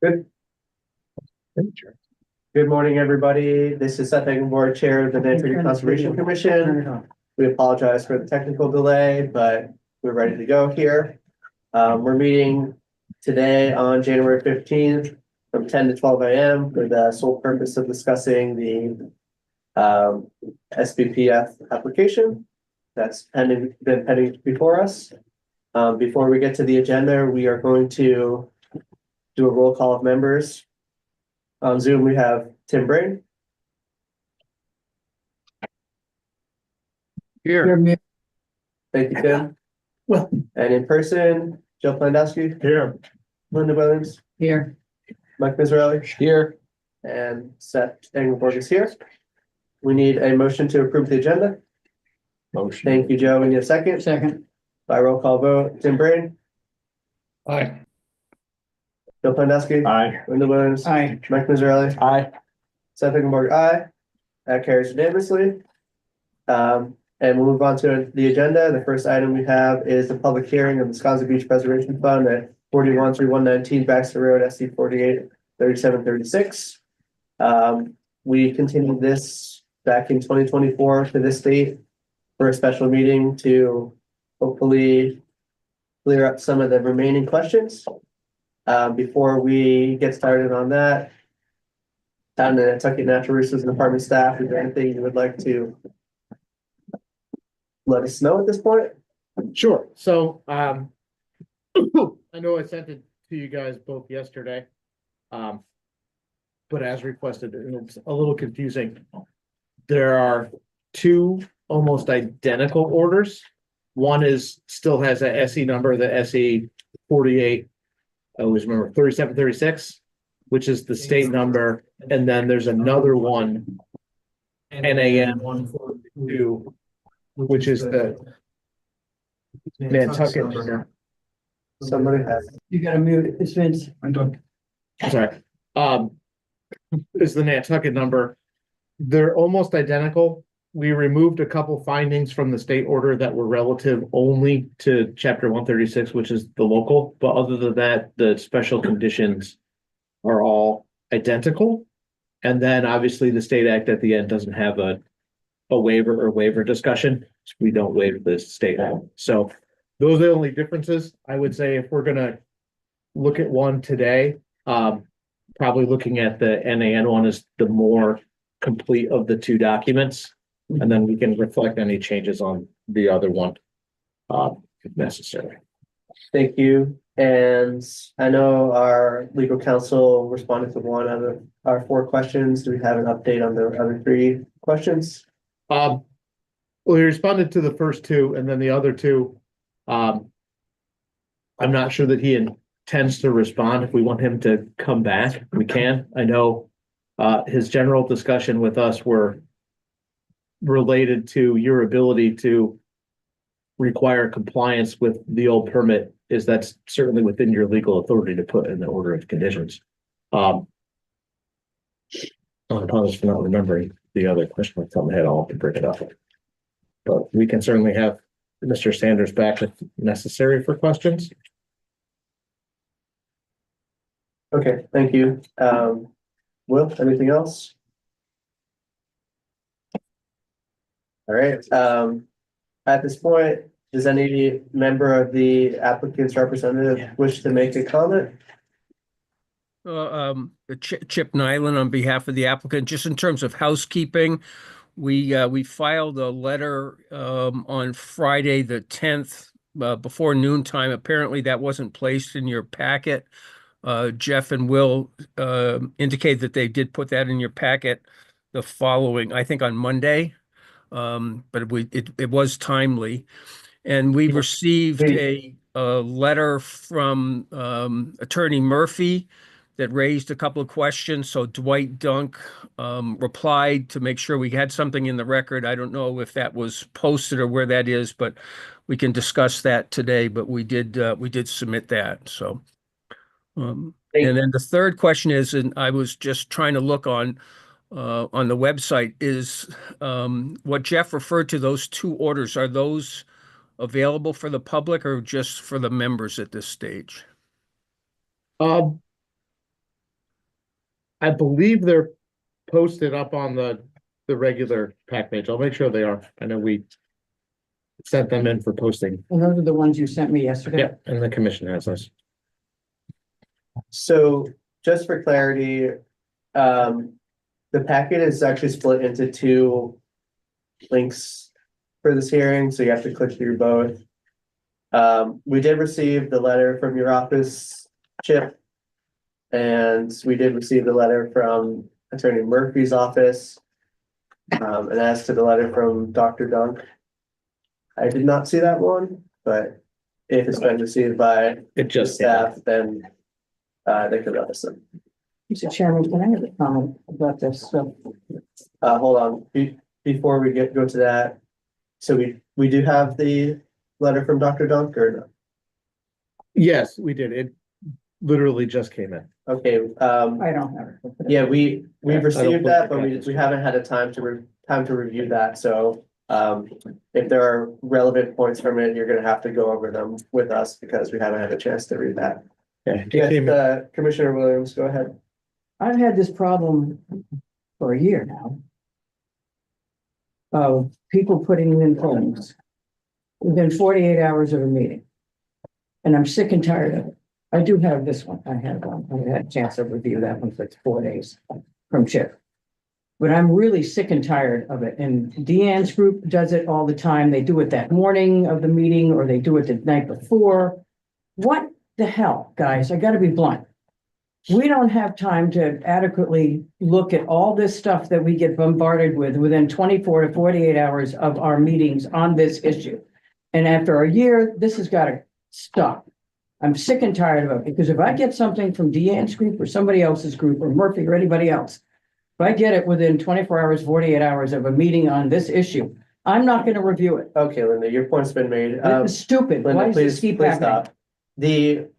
Good. Good morning, everybody. This is Seth Board Chair of the Nantucket Conservation Commission. We apologize for the technical delay, but we're ready to go here. We're meeting today on January 15th from 10 to 12 a.m. for the sole purpose of discussing the SBPF application that's been pending before us. Before we get to the agenda, we are going to do a roll call of members. On Zoom, we have Tim Brain. Here. Thank you, Tim. Well, and in person, Joe Plandowski. Here. Linda Williams. Here. Mike Miserelli. Here. And Seth Engelborg is here. We need a motion to approve the agenda. Motion. Thank you, Joe. We need a second. Second. By roll call vote, Tim Brain. Aye. Joe Plandowski. Aye. Linda Williams. Aye. Mike Miserelli. Aye. Seth Engelborg, aye. That carries unanimously. And we'll move on to the agenda. The first item we have is the public hearing of the Sconset Beach Preservation Fund at 41-119 Baxter Road, SC 48-3736. We continued this back in 2024 to this date for a special meeting to hopefully clear up some of the remaining questions. Before we get started on that, down to Nantucket Natural Resources Department staff, is there anything you would like to let us know at this point? Sure. So, I know I sent it to you guys both yesterday. But as requested, it's a little confusing. There are two almost identical orders. One still has a SE number, the SE 48, I always remember 3736, which is the state number. And then there's another one, NAN 142, which is the Nantucket number. Somebody has. You gotta mute it. It's Vince. I'm done. Sorry. Is the Nantucket number. They're almost identical. We removed a couple findings from the state order that were relative only to chapter 136, which is the local, but other than that, the special conditions are all identical. And then obviously the state act at the end doesn't have a waiver discussion. So we don't waive the state act. So those are the only differences. I would say if we're gonna look at one today, probably looking at the NAN one is the more complete of the two documents. And then we can reflect any changes on the other one, if necessary. Thank you. And I know our legal counsel responded to one out of our 4 questions. Do we have an update on the other 3 questions? Well, he responded to the first 2, and then the other 2. I'm not sure that he intends to respond. If we want him to come back, we can. I know his general discussion with us were related to your ability to require compliance with the old permit. That's certainly within your legal authority to put in the order of conditions. I apologize for not remembering the other question off the top of my head. I'll have to bring it up. But we can certainly have Mr. Sanders back if necessary for questions. Okay, thank you. Will, anything else? All right. At this point, does any member of the applicant's representative wish to make a comment? Chip Nyland on behalf of the applicant. Just in terms of housekeeping, we filed a letter on Friday the 10th before noontime. Apparently that wasn't placed in your packet. Jeff and Will indicate that they did put that in your packet the following, I think on Monday. But it was timely. And we received a letter from Attorney Murphy that raised a couple of questions. So Dwight Dunk replied to make sure we had something in the record. I don't know if that was posted or where that is, but we can discuss that today. But we did submit that. So, and then the third question is, and I was just trying to look on the website, is what Jeff referred to, those 2 orders, are those available for the public or just for the members at this stage? I believe they're posted up on the regular pack page. I'll make sure they are. I know we sent them in for posting. And those are the ones you sent me yesterday. Yeah, and the commission has those. So just for clarity, the packet is actually split into two links for this hearing, so you have to click through both. We did receive the letter from your office, Chip. And we did receive the letter from Attorney Murphy's office. And as to the letter from Dr. Dunk, I did not see that one, but if it's been received by It just staff, then they could let us know. Mr. Chairman, can I have a comment about this? So, Hold on, before we go to that. So we do have the letter from Dr. Dunk or no? Yes, we did. It literally just came in. Okay, I don't have it. yeah, we've I don't received think that, the but we package- haven't had a time to review that, so. If there are relevant points from it, you're gonna have to go over them with us because we haven't had a chance to read that. Yeah, it Yes, came in. Commissioner Williams, go ahead. I've had this problem for a year now. Of people putting in things within 48 hours of a meeting. And I'm sick and tired of it. I do have this one. I had one. I had a chance to review that one for 4 days from Chip. But I'm really sick and tired of it. And Deanne's group does it all the time. They do it that morning of the meeting or they do it the night before. What the hell, guys? I gotta be blunt. We don't have time to adequately look at all this stuff that we get bombarded with within 24 to 48 hours of our meetings on this issue. And after a year, this has got to stop. I'm sick and tired of it because if I get something from Deanne's group or somebody else's group or Murphy or anybody else, if I get it within 24 hours, 48 hours of a meeting on this issue, I'm not going to review it. Okay, Linda, your point's been made. This is stupid. Why Linda, does this keep happening? stop.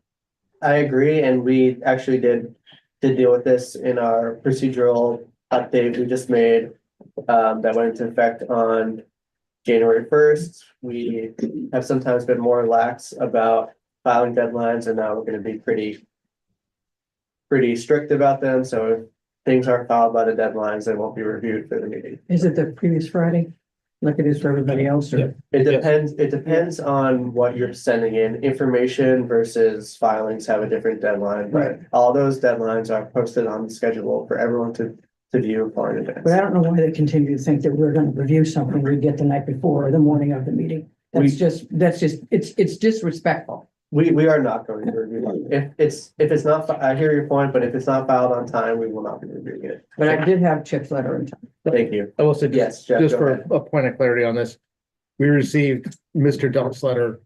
I agree, and we actually did deal with this in our procedural update we just made. That went into effect on January 1st. We have sometimes been more lax about filing deadlines, and now we're gonna be pretty strict about them, so if things aren't filed by the deadlines, they won't be reviewed for the meeting. Is it the previous Friday? Like it is for everybody else? Or? It depends on what you're sending in. Information versus filings have a different deadline, but all those deadlines are posted on the schedule for everyone to view far in advance. But I don't know why they continue to think that we're going to review something we get the night before or the morning of the meeting. That's just, it's disrespectful. We are not going to review it. If it's not, I hear your point, but if it's not filed on time, we will not be reviewing it. But I did have Chip's letter in time. Thank you. I will say, Yes, Jeff, just go for ahead. a point of clarity on this, we received Mr. Dunk's letter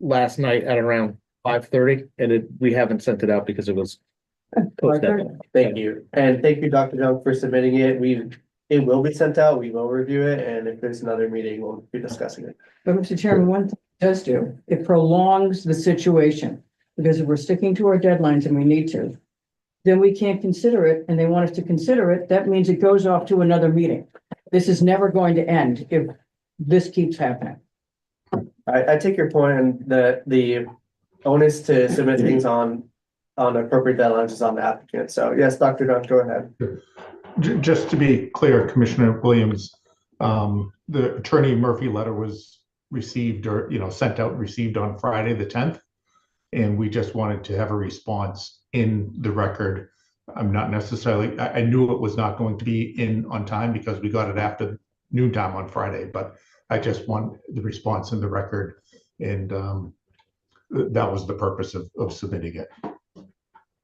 last night at around 5:30, and we haven't sent it out because it was post deadline. Thank you. And thank you, Dr. Junk, for submitting it. It will be sent out. We will review it. And if there's another meeting, we'll be discussing it. But Mr. Chairman, one thing it does do, it prolongs the situation. Because if we're sticking to our deadlines and we need to, then we can't consider it and they want us to consider it. That means it goes off to another meeting. This is never going to end if this keeps happening. I take your point, and the onus to submit things on appropriate deadlines is on the applicant. So yes, Dr. Dunn, go ahead. Just to be clear, Commissioner Williams, the Attorney Murphy letter was received or, sent out and received on Friday, the 10th. And we just wanted to have a response in the record. I'm not necessarily, I knew it was not going to be in on time because we got it after noontime on Friday, but I just want the response in the record. And that was the purpose of submitting it.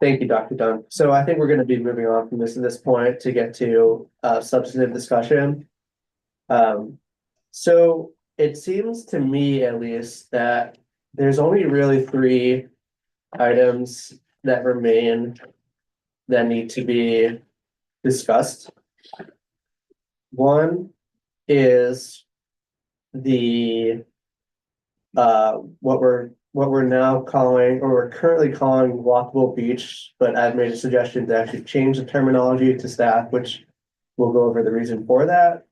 Thank you, Dr. Dunn. So I think we're going to be moving on from this at this point to get to substantive discussion. So it seems to me, at least, that there's only really 3 items that remain that need to be discussed. One is the what we're now calling, or we're currently calling, walkable beach, but I've made a suggestion to actually change the terminology to staff, which we'll go over the reason for that.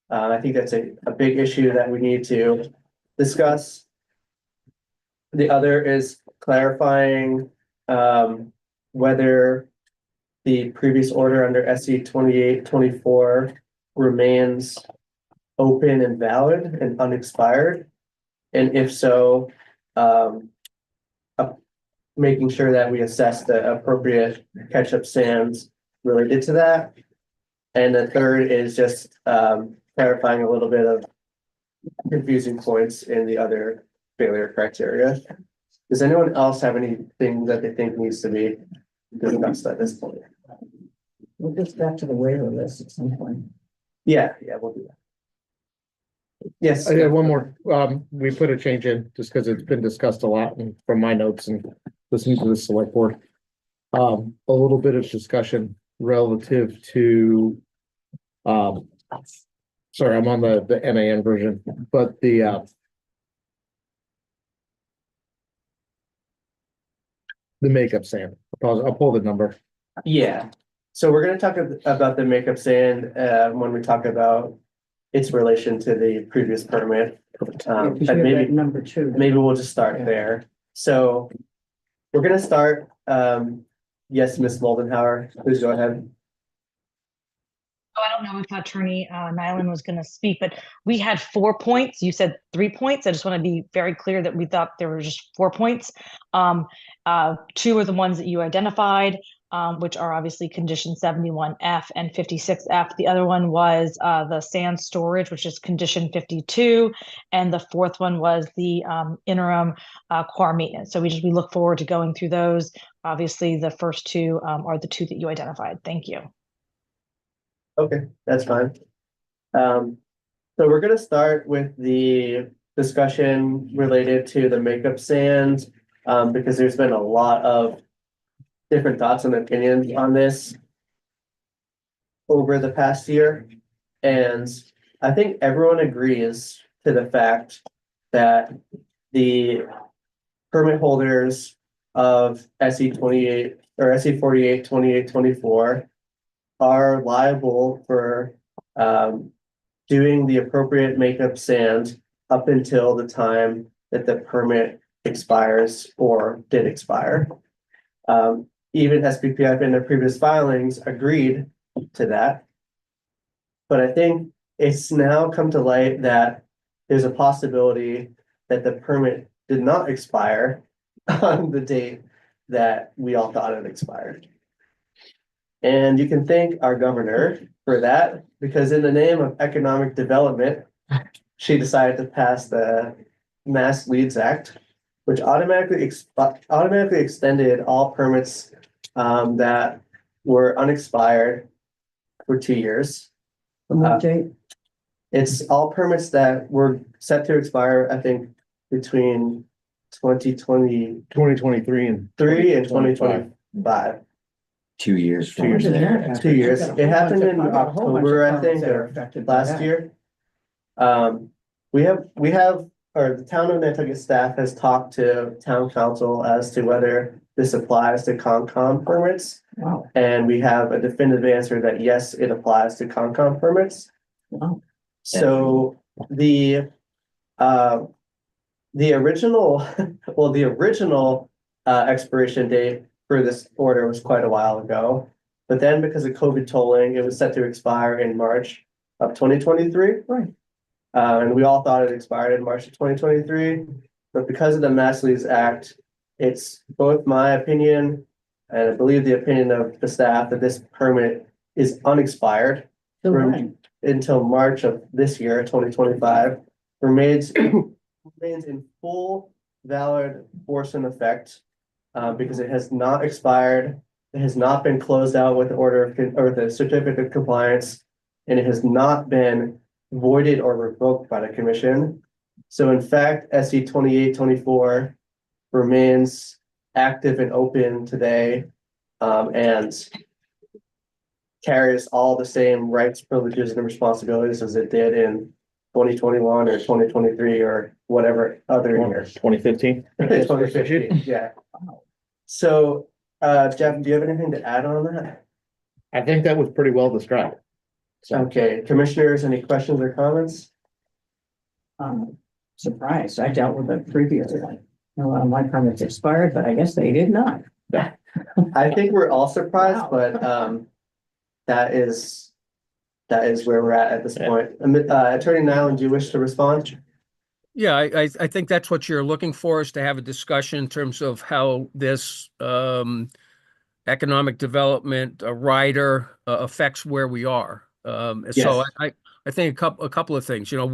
I think that's a big issue that we need to discuss. The other is clarifying, whether the previous order under SC 2824 remains open and valid and unexpired. And if so, making sure that we assess the appropriate catch-up sands related to that. And the third is just clarifying a little bit of confusing points in the other failure criteria. Does anyone else have anything that they think needs to be discussed at this point? We'll get back to the waiver list at some point. Yeah, we'll do that. Yes. I have one more. We put a change in just because it's been discussed a lot and from my notes and listening to the select board. A little bit of discussion relative to, sorry, I'm on the MAN version, but the makeup sand. I'll pull the number. Yeah, so we're gonna talk about the makeup sand when we talk about its relation to the previous permit. Because And you have maybe that number two. maybe we'll just start there. So we're gonna start, yes, Ms. Moldenhauer, please go ahead. Oh, I don't know if Attorney Nyland was going to speak, but we had 4 points. You said 3 points. I just want to be very clear that we thought there were just 4 points. 2 are the ones that you identified, which are obviously condition 71F and 56F. The other one was the sand storage, which is condition 52. And the fourth one was the interim core maintenance. So we look forward to going through those. Obviously, the first 2 are the 2 that you identified. Thank you. Okay, that's fine. So we're gonna start with the discussion related to the makeup sand, because there's been a lot of different thoughts and opinions on this over the past year. And I think everyone agrees to the fact that the permit holders of SE 28 or SE 48, 28, 24 are liable for doing the appropriate makeup sand up until the time that the permit expires or did expire. Even SBPF in their previous filings agreed to that. But I think it's now come to light that there's a possibility that the permit did not expire on the date that we all thought it expired. And you can thank our governor for that, because in the name of economic development, she decided to pass the Mass Leads Act, which automatically extended all permits that were unexpired for 2 years. From what date? It's all permits that were set to expire, I think, between 2023 2023 and and 2025. 2 years. Two years. there. 2 years. It happened in October, I think, or last year. We have, or the town of Nantucket staff has talked to town council as to whether this applies to Concom permits. Wow, And we have a definitive answer that yes, it applies to Concom permits. wow. So the original, well, the original expiration date for this order was quite a while ago. But then because of COVID tolling, it was set to expire in March of 2023. Right. And we all thought it expired in March of 2023. But because of the Mass Leads Act, it's both my opinion and I believe the opinion of the staff that this permit is unexpired So From- when? until March of this year, 2025, remains in full valid force and effect, because it has not expired, it has not been closed out with the or the certificate of compliance, and it has not been voided or revoked by the commission. So in fact, SE 2824 remains active and open today, and carries all the same rights, privileges, and responsibilities as it did in 2021 or 2023 or whatever other year. 2015. 2015, yeah. So, Jeff, do you have anything to add on that? I think that was pretty well described. So Okay, commissioners, any questions or comments? surprised. I dealt with the previous one. My permits expired, but I guess they did not. I think we're all surprised, Wow. but, that is, that is where we're at this point. Attorney Nyland, do you wish to respond? Yeah, I think that's what you're looking for, is to have a discussion in terms of how this economic development rider affects where we are. So Yes. I think a couple of things. You know,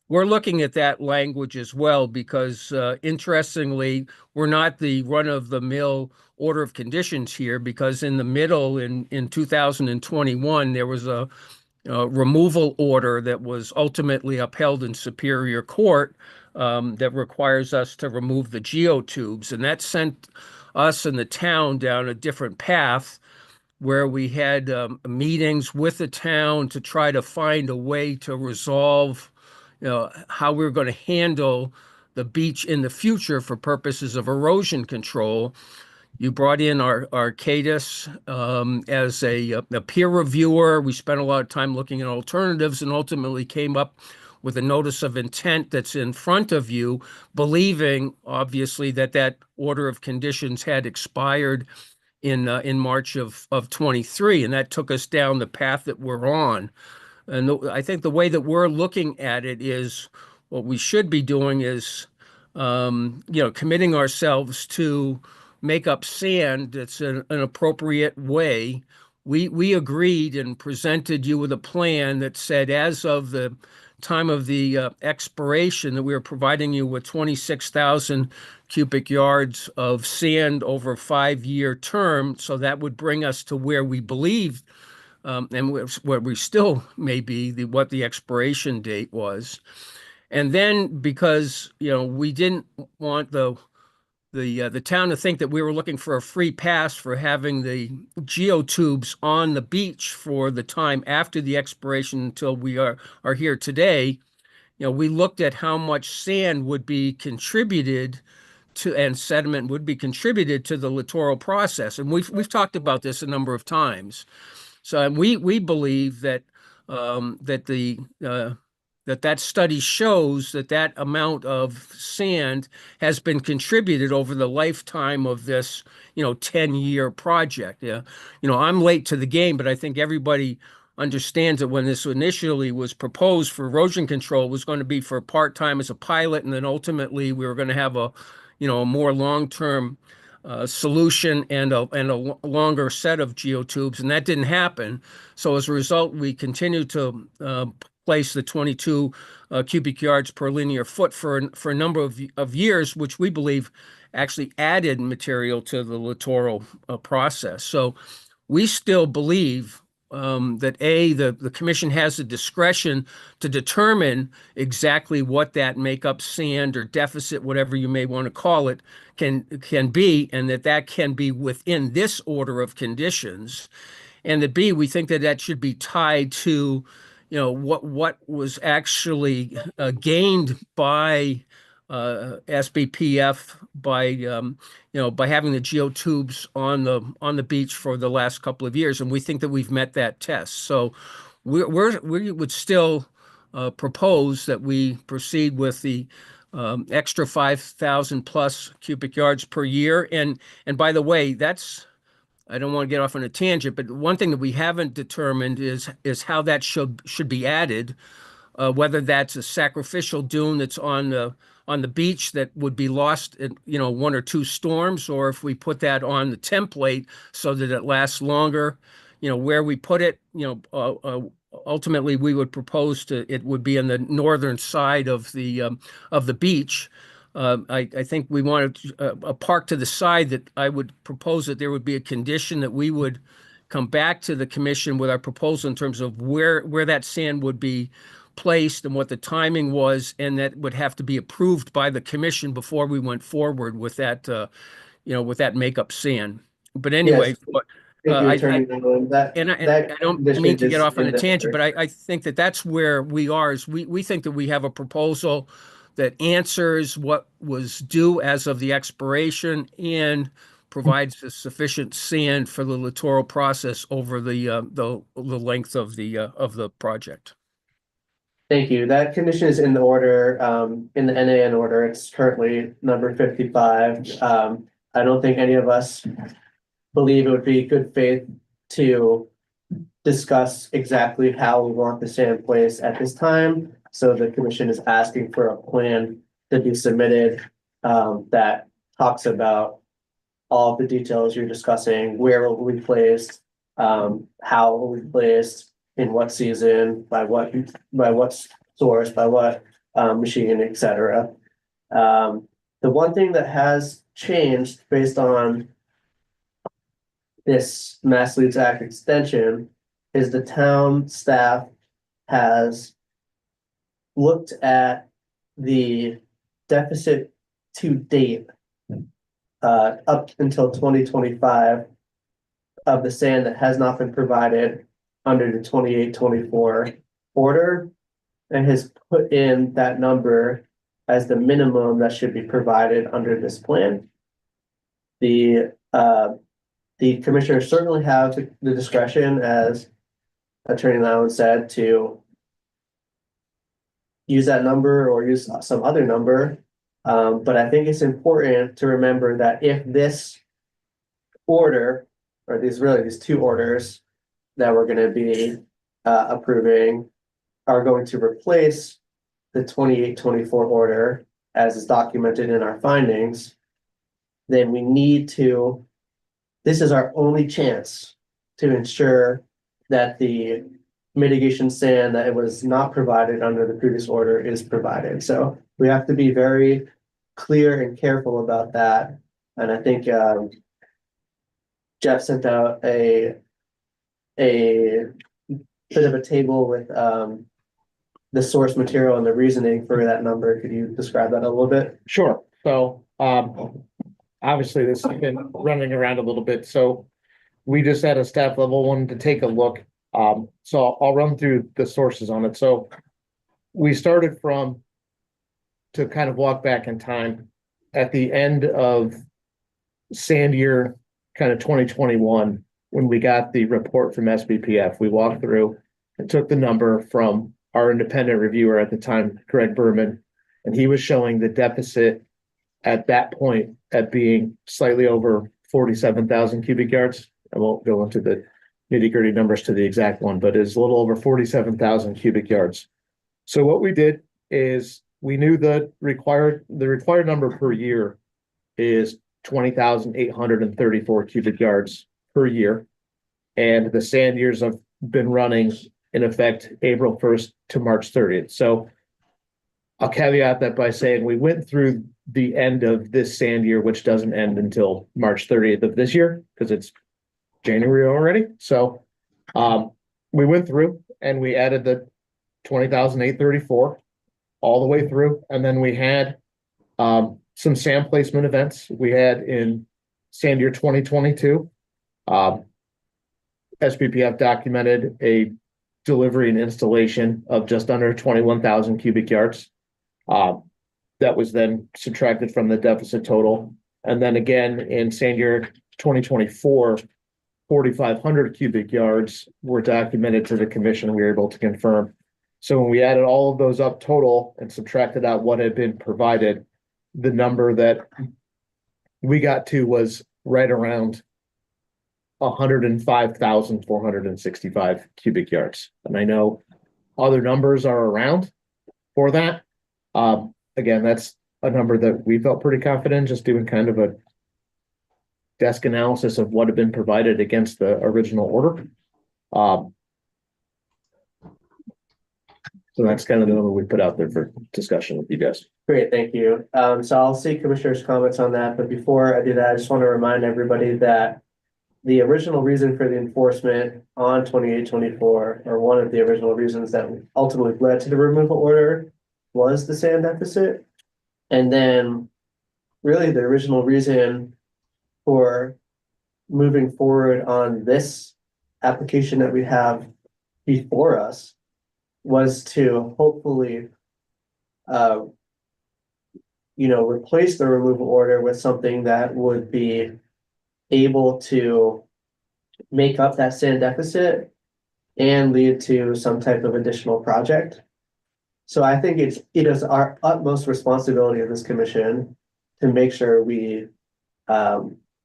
we're looking at that language as well because interestingly, we're not the run-of-the-mill order of conditions here, because in the middle in 2021 there was a removal order that was ultimately upheld in Superior Court that requires us to remove the geotubes, and that sent us and the town down a different path where we had meetings with the town to try to find a way to resolve, you know, how we we're going to handle the beach in the future for purposes of erosion control. You brought in our Cadis as a peer reviewer. We spent a lot of time looking at alternatives and ultimately came up with a notice of intent that's in front of you, believing obviously that that order of conditions had expired in March of 23, and that took us down the path that we're on. And I think the way that we're looking at it is what we should be doing is, you know, committing ourselves to make up sand that's an appropriate way. We agreed and presented you with a plan that said, as of the time of the expiration, that we were providing you with 26,000 cubic yards of sand over a 5-year term. So that would bring us to where we believe and where we still may be, what the expiration date was. And then because, you know, we didn't want the town to think that we were looking for a free pass for having the geotubes on the beach for the time after the expiration until we are here today, you know, we looked at how much sand would be contributed to and sediment would be contributed to the littoral process. And we've talked about this a number of times. So we believe that that the that study shows that that amount of sand has been contributed over the lifetime of this, you know, 10-year project. Yeah, you know, I'm late to the game, but I think everybody understands that when this initially was proposed for erosion control, it was going to be for part-time as a pilot, and then ultimately we were going to have a, you know, a more long-term solution and a longer set of geotubes, and that didn't happen. So as a result, we continue to place the 22 cubic yards per linear foot for a number of years, which we believe actually added material to the littoral process. So we still believe that the commission has the discretion to determine exactly what that makeup sand or deficit, whatever you may want to call it, can be, and that can be within this order of conditions. And that B, we think that that should be tied to, you know, what was actually gained by SBPF by you know, by having the geotubes on the beach for the last couple of years, and we think that we've met that test. So we would still propose that we proceed with the extra 5,000 plus cubic yards per year. And by the way, that's, I don't want to get off on a tangent, but one thing that we haven't determined is how that should be added, whether that's a sacrificial dune that's on the beach that would be lost in, you know, 1 or 2 storms, or if we put that on the template so that it lasts longer. You know, where we put it, you know, ultimately we would propose it would be on the northern side of the beach. I think we wanted a park to the side that I would propose that there would be a condition that we would come back to the commission with our proposal in terms of where that sand would be placed and what the timing was, and that would have to be approved by the commission before we went forward with that, you know, with that makeup sand. But anyway, Yes. Thank you, I Attorney Nyland. That, and that I don't condition mean to get is off on a tangent, but necessary. I think that that's where we are. Is we think that we have a proposal that answers what was due as of the expiration and provides the sufficient sand for the littoral process over the length of the project. Thank you. That condition is in the order, in the NAN order. It's currently number 55. I don't think any of us believe it would be good faith to discuss exactly how we want the sand placed at this time. So the commission is asking for a plan to be submitted, that talks about all of the details you're discussing, where it will be placed, how it will be placed, in what season, by what source, by what machine, et cetera. The one thing that has changed based on this Mass Leads Act extension is the town staff has looked at the deficit to date up until 2025 of the sand that has not been provided under the 28-24 order, and has put in that number as the minimum that should be provided under this plan. The commissioners certainly have the discretion, as Attorney Nyland said, to use that number or use some other number. But I think it's important to remember that if this order, or these two orders that we're going to be approving, are going to replace the 28-24 order as is documented in our findings, then we need to, this is our only chance to ensure that the mitigation sand that it was not provided under the previous order is provided. So we have to be very clear and careful about that. And I think Jeff sent out a bit of a table with the source material and the reasoning for that number. Could you describe that a little bit? Sure. So, obviously this has been running around a little bit, so we just at a staff level wanted to take a look. So I'll run through the sources on it. So we started from, to kind of walk back in time, at the end of sand year, kind of 2021, when we got the report from SBPF, we walked through and took the number from our independent reviewer at the time, Greg Berman, and he was showing the deficit at that point at being slightly over 47,000 cubic yards. I won't go into the nitty-gritty numbers to the exact one, but it's a little over 47,000 cubic yards. So what we did is we knew the required number per year is 20,834 cubic yards per year. And the sand years have been running in effect April 1st to March 30th. So I'll caveat that by saying we went through the end of this sand year, which doesn't end until March 30th of this year, because it's January already. So we went through and we added the 20,834 all the way through. And then we had some sand placement events we had in sand year 2022. SPPF documented a delivery and installation of just under 21,000 cubic yards. That was then subtracted from the deficit total. And then again, in sand year 2024, 4,500 cubic yards were documented to the commission. We were able to confirm. So when we added all of those up total and subtracted out what had been provided, the number that we got to was right around 105,465 cubic yards. And I know other numbers are around for that. Again, that's a number that we felt pretty confident just doing kind of a desk analysis of what had been provided against the original order. So that's kind of the number we put out there for discussion with you guys. Great, thank you. So I'll seek commissioners' comments on that, but before I do that, I just want to remind everybody that the original reason for the enforcement on 28-24, or one of the original reasons that ultimately led to the removal order, was the sand deficit. And then really the original reason for moving forward on this application that we have before us was to hopefully replace the removal order with something that would be able to make up that sand deficit and lead to some type of additional project. So I think it is our utmost responsibility of this commission to make sure we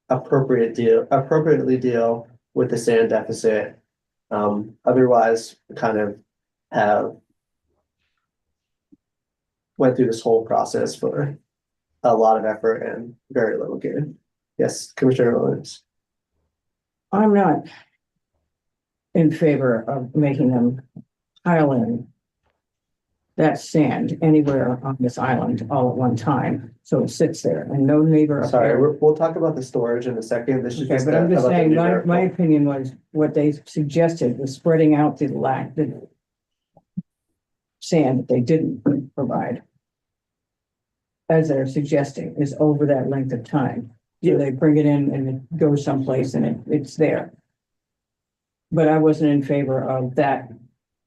appropriately deal with the sand deficit. Otherwise, kind of have went through this whole process for a lot of effort and very little gain. Yes, Commissioner Williams. I'm not in favor of making them pile in that sand anywhere on this island all at one time, so it sits there and no neighbor. up Sorry, there- we'll talk about the storage in a second. This is Okay, just but I'm just about the saying, my numerical. opinion was what they suggested was spreading out the sand that they didn't provide. As they're suggesting, is over that length of time. So they bring it in and it goes someplace and it's there. But I wasn't in favor of that.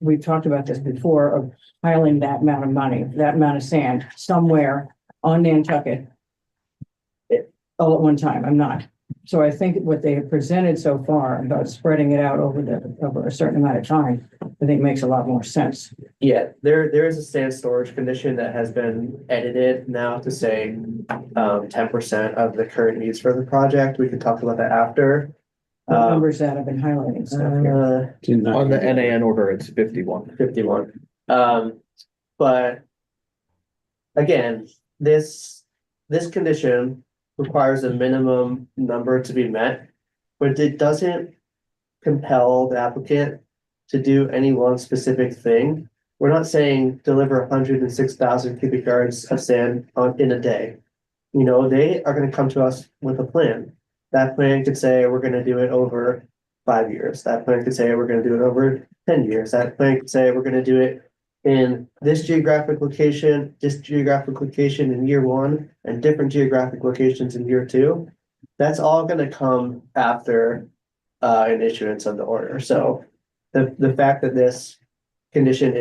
We've talked about this before, of piling that amount of money, that amount of sand somewhere on Nantucket all at one time. I'm not. So I think what they have presented so far about spreading it out over a certain amount of time, I think makes a lot more sense. Yeah, there is a sand storage condition that has been edited now to say 10% of the current needs for the project. We can talk about that after. The numbers that have been highlighting stuff here. On the NAN order, it's 51. 51. But again, this condition requires a minimum number to be met, but it doesn't compel the applicant to do any one specific thing. We're not saying deliver 106,000 cubic yards of sand in a day. You know, they are going to come to us with a plan. That plan could say we're going to do it over 5 years. That plan could say we're going to do it over 10 years. That plan could say we're going to do it in this geographic location in year 1, and different geographic locations in year 2. That's all going to come after an issuance of the order. So the fact that this condition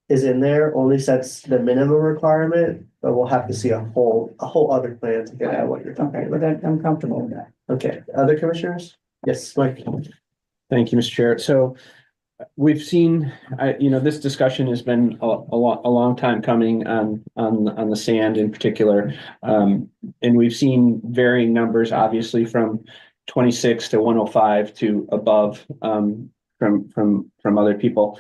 is in there only sets the minimum requirement, but we'll have to see a whole other plan to get at what you're talking Okay, but about. I'm comfortable with that. Okay, other commissioners? Yes, Mike. Thank you, Mr. Chair. So we've seen, this discussion has been a long time coming on the sand in particular. And we've seen varying numbers, obviously, from 26 to 105 to above from other people.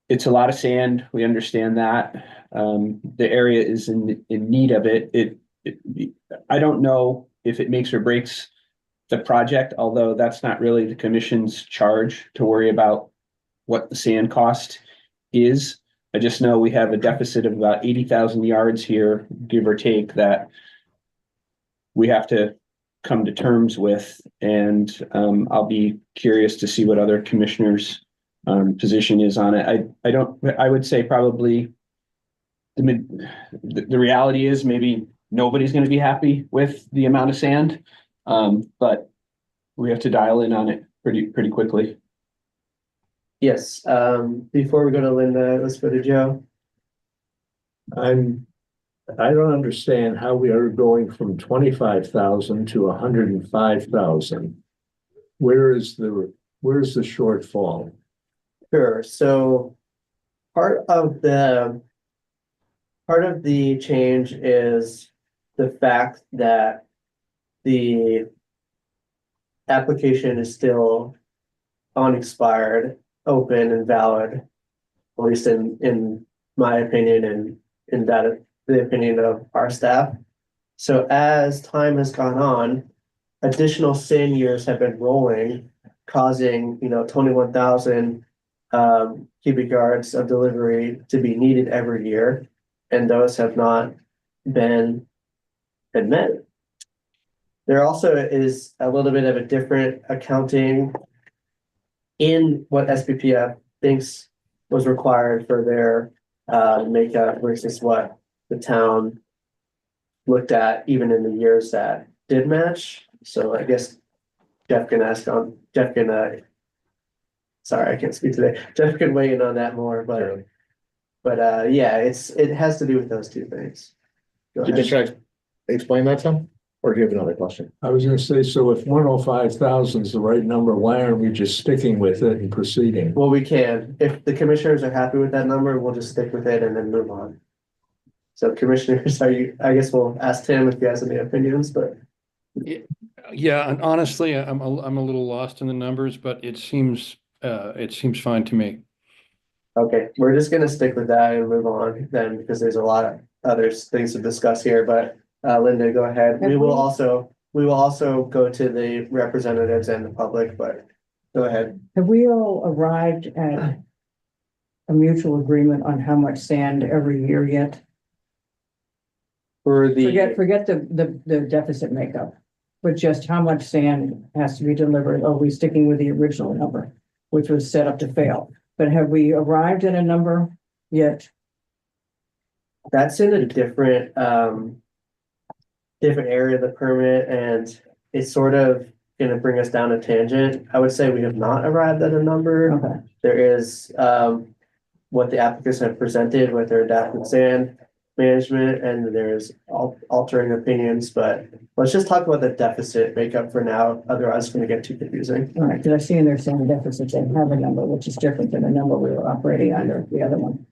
It's a lot of sand. We understand that. The area is in need of it. I don't know if it makes or breaks the project, although that's not really the commission's charge to worry about what the sand cost is. I just know we have a deficit of about 80,000 yards here, give or take, that we have to come to terms with. And I'll be curious to see what other commissioners' position is on it. I would say probably the reality is maybe nobody's going to be happy with the amount of sand. But we have to dial in on it pretty quickly. Yes, before we go to Linda, let's go to Joe. I don't understand how we are going from 25,000 to 105,000. Where's the shortfall? Sure, so part of the change is the fact that the application is still unexpired, open and valid, at least in my opinion and in that the opinion of our staff. So as time has gone on, additional sand years have been rolling, causing 21,000 cubic yards of delivery to be needed every year, and those have not been met. There also is a little bit of a different accounting in what SPPF thinks was required for their makeup versus what the town looked at even in the years that did match. So I guess Jeff can sorry, I can't speak today. Jeff can weigh in on that more, but yeah, it has to do with those two things. Go ahead. Should I explain that, Tom? Or do you have another question? I was gonna say, so if 105,000 is the right number, why aren't we just sticking with it and proceeding? Well, we can, if the commissioners are happy with that number, we'll just stick with it and then move on. So commissioners, I guess we'll ask Tim if he has any opinions, but Yeah, and honestly, I'm a little lost in the numbers, but it seems fine to me. okay, we're just gonna stick with that and move on then, because there's a lot of other things to discuss here, but Linda, go ahead. We will also go to the representatives and the public, but go ahead. Have we all arrived at a mutual agreement on how much sand every year yet? For Forget the deficit makeup, but just how much sand has to be delivered. Are we sticking with the original number, which was set up to fail? But have we arrived at a number yet? That's in a different area of the permit, and it's sort of gonna bring us down a tangent. I would say we have not arrived at a number. Okay, There is what the applicants have presented with their adapted sand management, and there's altering opinions, but let's just talk about the deficit makeup for now, otherwise it's gonna get too confusing. all right, because I see in their sand deficits, they have a number which is different than the number we were operating under the other one.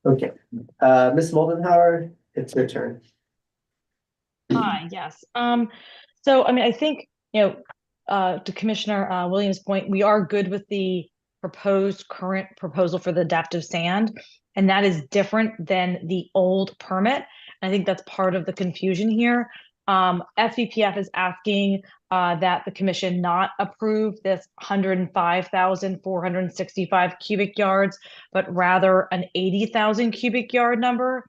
Okay, Ms. Moldenhauer, it's your turn. Hi, yes. So I mean, I think, to Commissioner Williams' point, we are good with the current proposal for the adaptive sand, and that is different than the old permit. I think that's part of the confusion here. FVPF is asking that the commission not approve this 105,465 cubic yards, but rather an 80,000 cubic yard number.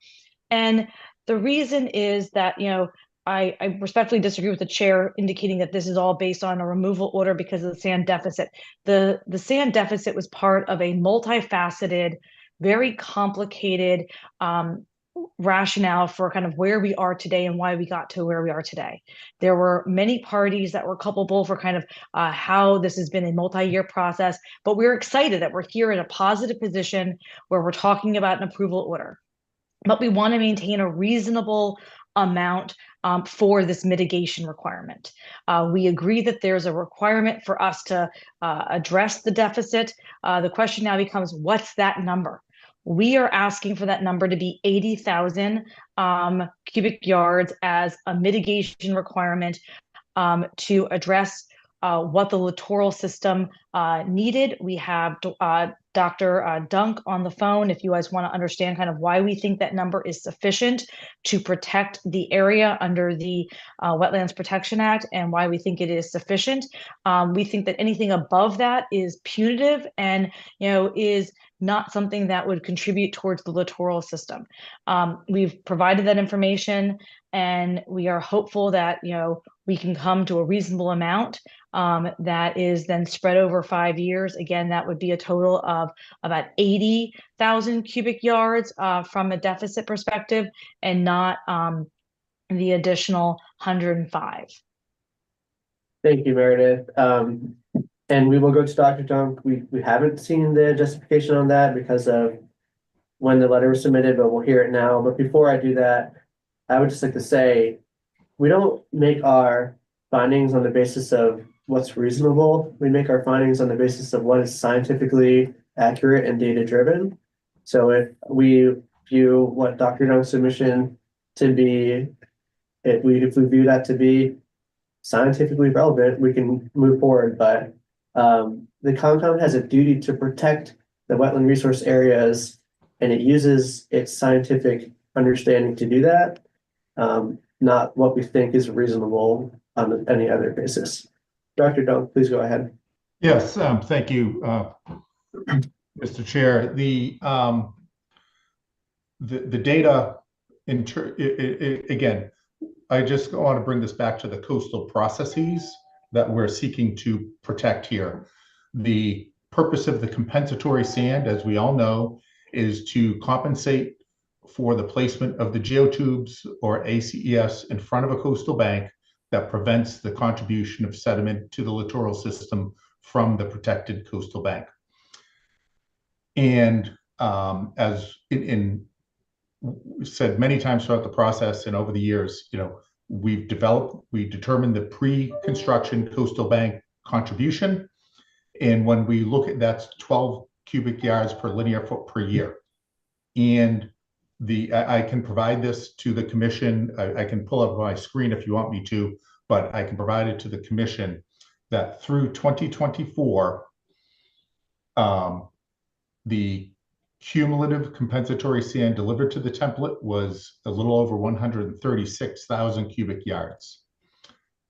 And the reason is that, I respectfully disagree with the chair indicating that this is all based on a removal order because of the sand deficit. The sand deficit was part of a multifaceted, very complicated rationale for kind of where we are today and why we got to where we are today. There were many parties that were culpable for kind of how this has been a multi-year process, but we're excited that we're here in a positive position where we're talking about an approval order. But we want to maintain a reasonable amount for this mitigation requirement. We agree that there's a requirement for us to address the deficit. The question now becomes, what's that number? We are asking for that number to be 80,000 cubic yards as a mitigation requirement to address what the littoral system needed. We have Dr. Dunk on the phone if you guys want to understand kind of why we think that number is sufficient to protect the area under the Wetlands Protection Act and why we think it is sufficient. We think that anything above that is punitive and is not something that would contribute towards the littoral system. We've provided that information and we are hopeful that we can come to a reasonable amount that is then spread over 5 years. Again, that would be a total of about 80,000 cubic yards from a deficit perspective and not the additional 105. Thank you, Meredith. And we will go to Dr. Dunk. We haven't seen the justification on that because of when the letter was submitted, but we'll hear it now. But before I do that, I would just like to say, we don't make our findings on the basis of what's reasonable. We make our findings on the basis of what is scientifically accurate and data driven. So if we view what Dr. Dunk's submission to be, if we view that to be scientifically relevant, we can move forward. But the compound has a duty to protect the wetland resource areas, and it uses its scientific understanding to do that, not what we think is reasonable on any other basis. Dr. Dunk, please go ahead. Yes, thank you, Mr. Chair. The data, again, I just want to bring this back to the coastal processes that we're seeking to protect here. The purpose of the compensatory sand, as we all know, is to compensate for the placement of the geotubes or ACES in front of a coastal bank that prevents the contribution of sediment to the littoral system from the protected coastal bank. And as in said many times throughout the process and over the years, we determined the pre-construction coastal bank contribution. And when we look at, that's 12 cubic yards per linear foot per year. And I can provide this to the commission. I can pull up my screen if you want me to, but I can provide it to the commission that through 2024, the cumulative compensatory sand delivered to the template was a little over 136,000 cubic yards.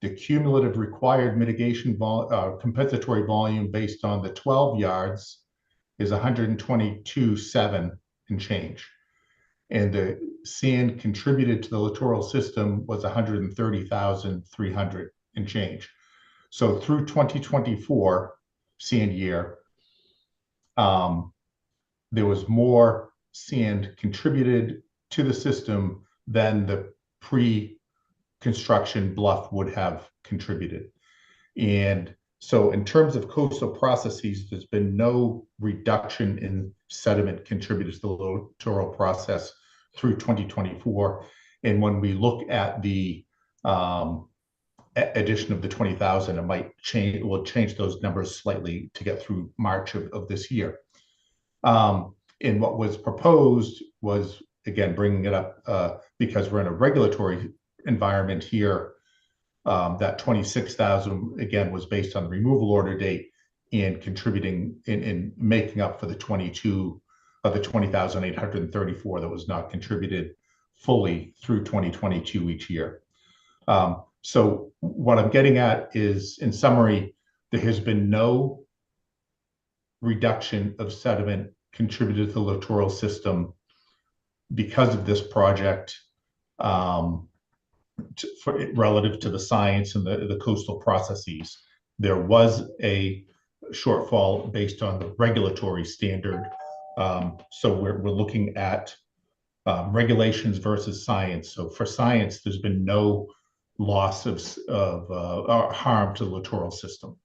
The cumulative required mitigation compensatory volume based on the 12 yards is 122.7 and change. And the sand contributed to the littoral system was 130,300 and change. So through 2024 sand year, there was more sand contributed to the system than the pre-construction bluff would have contributed. And so in terms of coastal processes, there's been no reduction in sediment contributed to the littoral process through 2024. And when we look at the addition of the 20,000, it might change, we'll change those numbers slightly to get through March of this year. And what was proposed was, again, bringing it up because we're in a regulatory environment here, that 26,000, again, was based on the removal order date and contributing in making up for the 22 of the 20,834 that was not contributed fully through 2022 each year. So what I'm getting at is, in summary, there has been no reduction of sediment contributed to the littoral system because of this project, relative to the science and the coastal processes. There was a shortfall based on the regulatory standard. So we're looking at regulations versus science. So for science, there's been no loss of harm to the littoral system.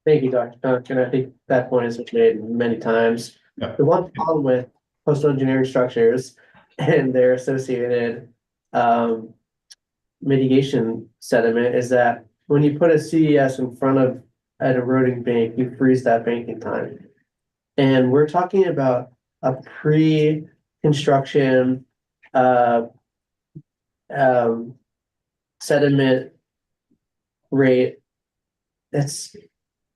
Thank you, Dr. Duncan. I think that point has been made many times. Yeah. The one problem with coastal engineering structures and their associated mitigation sediment is that when you put a CES in front of an eroding bank, you freeze that banking time. And we're talking about a pre-construction sediment rate that's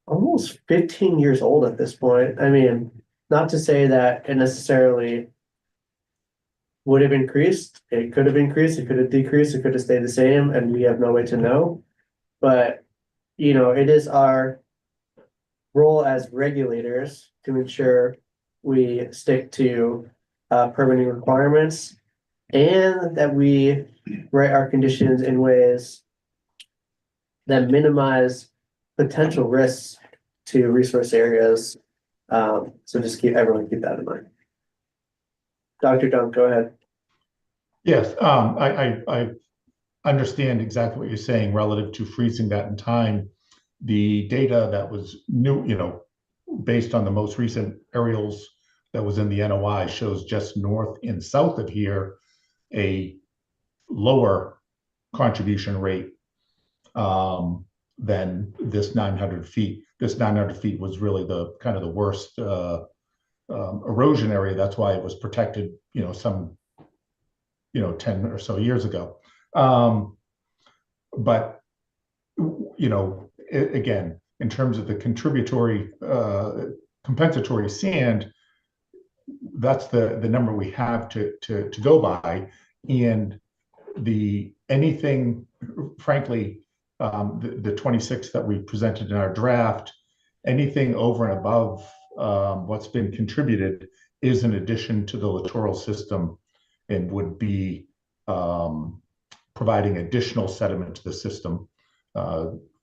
almost 15 years old at this point. I mean, not to say that it necessarily would have increased. It could have increased, it could have decreased, it could have stayed the same, and we have no way to know. But, you know, it is our role as regulators to ensure we stick to permitting requirements and that we write our conditions in ways that minimize potential risks to resource areas. So just everyone keep that in mind. Dr. Dunn, go ahead. Yes, I understand exactly what you're saying relative to freezing that in time. The data that was new, based on the most recent aerials that was in the NOI shows just north and south of here a lower contribution rate than this 900 feet. This 900 feet was really the kind of the worst erosion area. That's why it was protected, some 10 or so years ago. But again, in terms of the contributory compensatory sand, that's the number we have to go by. And anything, frankly, the 26 that we presented in our draft, anything over and above what's been contributed is an addition to the littoral system and would be providing additional sediment to the system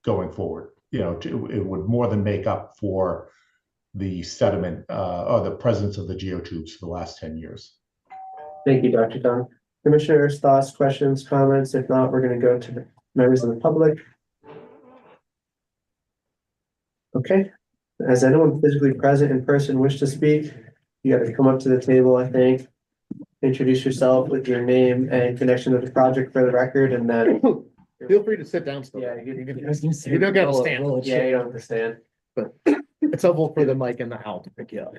going forward. It would more than make up for the sediment or the presence of the geotubes for the last 10 years. Thank you, Dr. Dunn. Commissioners, thoughts, questions, comments? If not, we're going to go to the members of the public. Okay. Has anyone physically present in person wish to speak? You got to come up to the table, I think. introduce yourself with your name and connection to the project for the record, and then. Feel free to sit down still. Yeah, You don't gotta stand. Yeah, you don't understand. It's helpful for the mic and the owl to pick you up.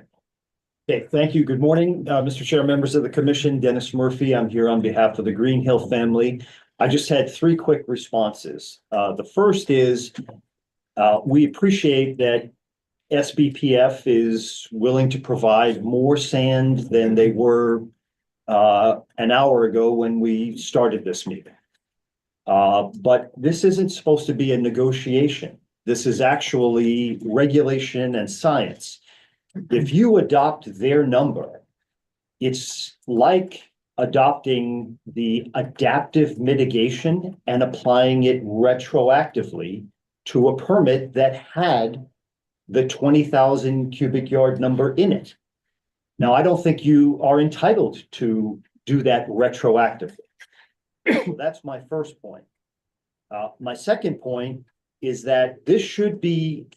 Okay, thank you. Good morning, Mr. Chair, members of the commission. Dennis Murphy. I'm here on behalf of the Green Hill family. I just had three quick responses. The first is we appreciate that SBPF is willing to provide more sand than they were an hour ago when we started this meeting. But this isn't supposed to be a negotiation. This is actually regulation and science. If you adopt their number, it's like adopting the adaptive mitigation and applying it retroactively to a permit that had the 20,000 cubic yard number in it. Now, I don't think you are entitled to do that retroactively. So that's my first point. My second point is that this should be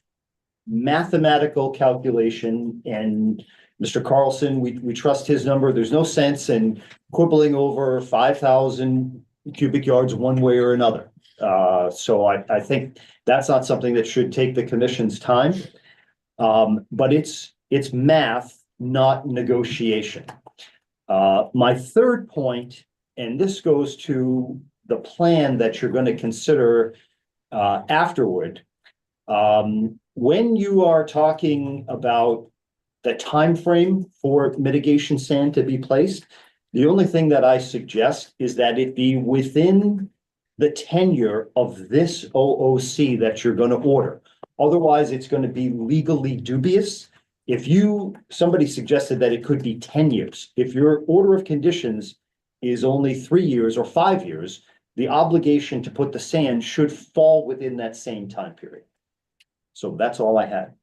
mathematical calculation, and Mr. Carlson, we trust his number. There's no sense in quibbling over 5,000 cubic yards one way or another. So I think that's not something that should take the commission's time. But it's math, not negotiation. My third point, and this goes to the plan that you're going to consider afterward. When you are talking about the time frame for mitigation sand to be placed, the only thing that I suggest is that it be within the tenure of this OOC that you're going to order. Otherwise, it's going to be legally dubious. Somebody suggested that it could be 10 years. If your order of conditions is only 3 years or 5 years, the obligation to put the sand should fall within that same time period. So that's all I had.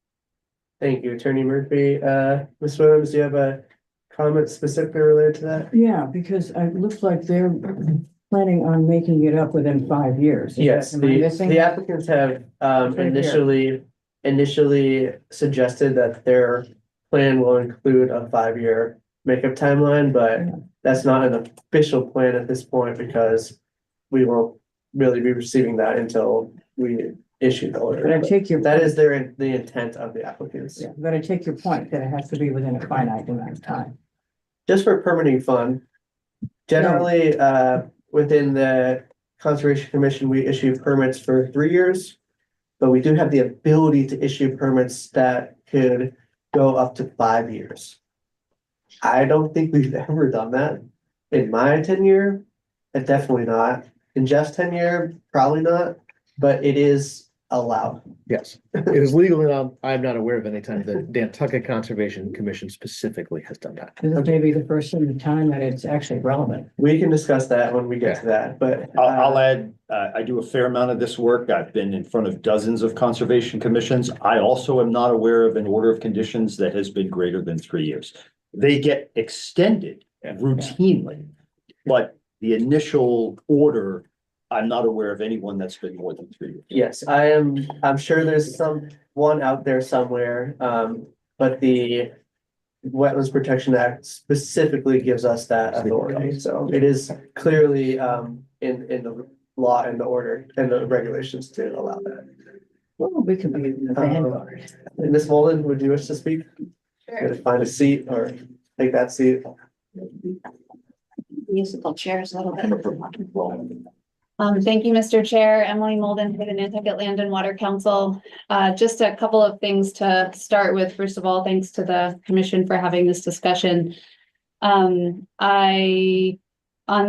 Thank you, Attorney Murphy. Ms. Williams, do you have a comment specifically related to that? Yeah, because it looks like they're planning on making it up within 5 years. Yes, Am I missing? the applicants have initially suggested that their plan will include a 5-year makeup timeline, but that's not an official plan at this point because we won't really be receiving that until we issue the order. But I take your. That is the intent of the applicants. Yeah, but I take your point that it has to be within a finite amount of time. Just for permitting fund, generally, within the Conservation Commission, we issue permits for 3 years. But we do have the ability to issue permits that could go up to 5 years. I don't think we've ever done that in my tenure. Definitely not. In Jeff's tenure, probably not, but it is allowed. Yes, it is legal, and I'm not aware of any time the Nantucket Conservation Commission specifically has done that. This may be the first time that it's actually relevant. We can discuss that when we get to that, but. I'll add, I do a fair amount of this work. I've been in front of dozens of conservation commissions. I also am not aware of an order of conditions that has been greater than 3 years. They get extended routinely, but the initial order, I'm not aware of anyone that's been more than 3 years. Yes, I'm sure there's one out there somewhere, but the Wetlands Protection Act specifically gives us that authority, so it is clearly in the law and the order and the regulations to allow that. Well, we could be the vanguard. Ms. Molden, would you wish to speak? Sure. Find a seat or take that seat. Musical chairs a little bit. Thank you, Mr. Chair. Emily Molden for the Nantucket Land and Water Council. Just a couple of things to start with. First of all, thanks to the commission for having this discussion. On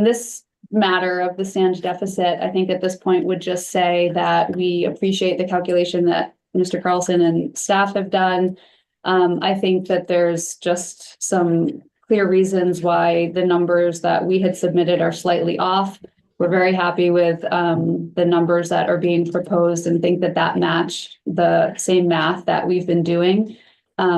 this matter of the sand deficit, I think at this point would just say that we appreciate the calculation that Mr. Carlson and staff have done. I think that there's just some clear reasons why the numbers that we had submitted are slightly off. We're very happy with the numbers that are being proposed and think that that match the same math that we've been doing.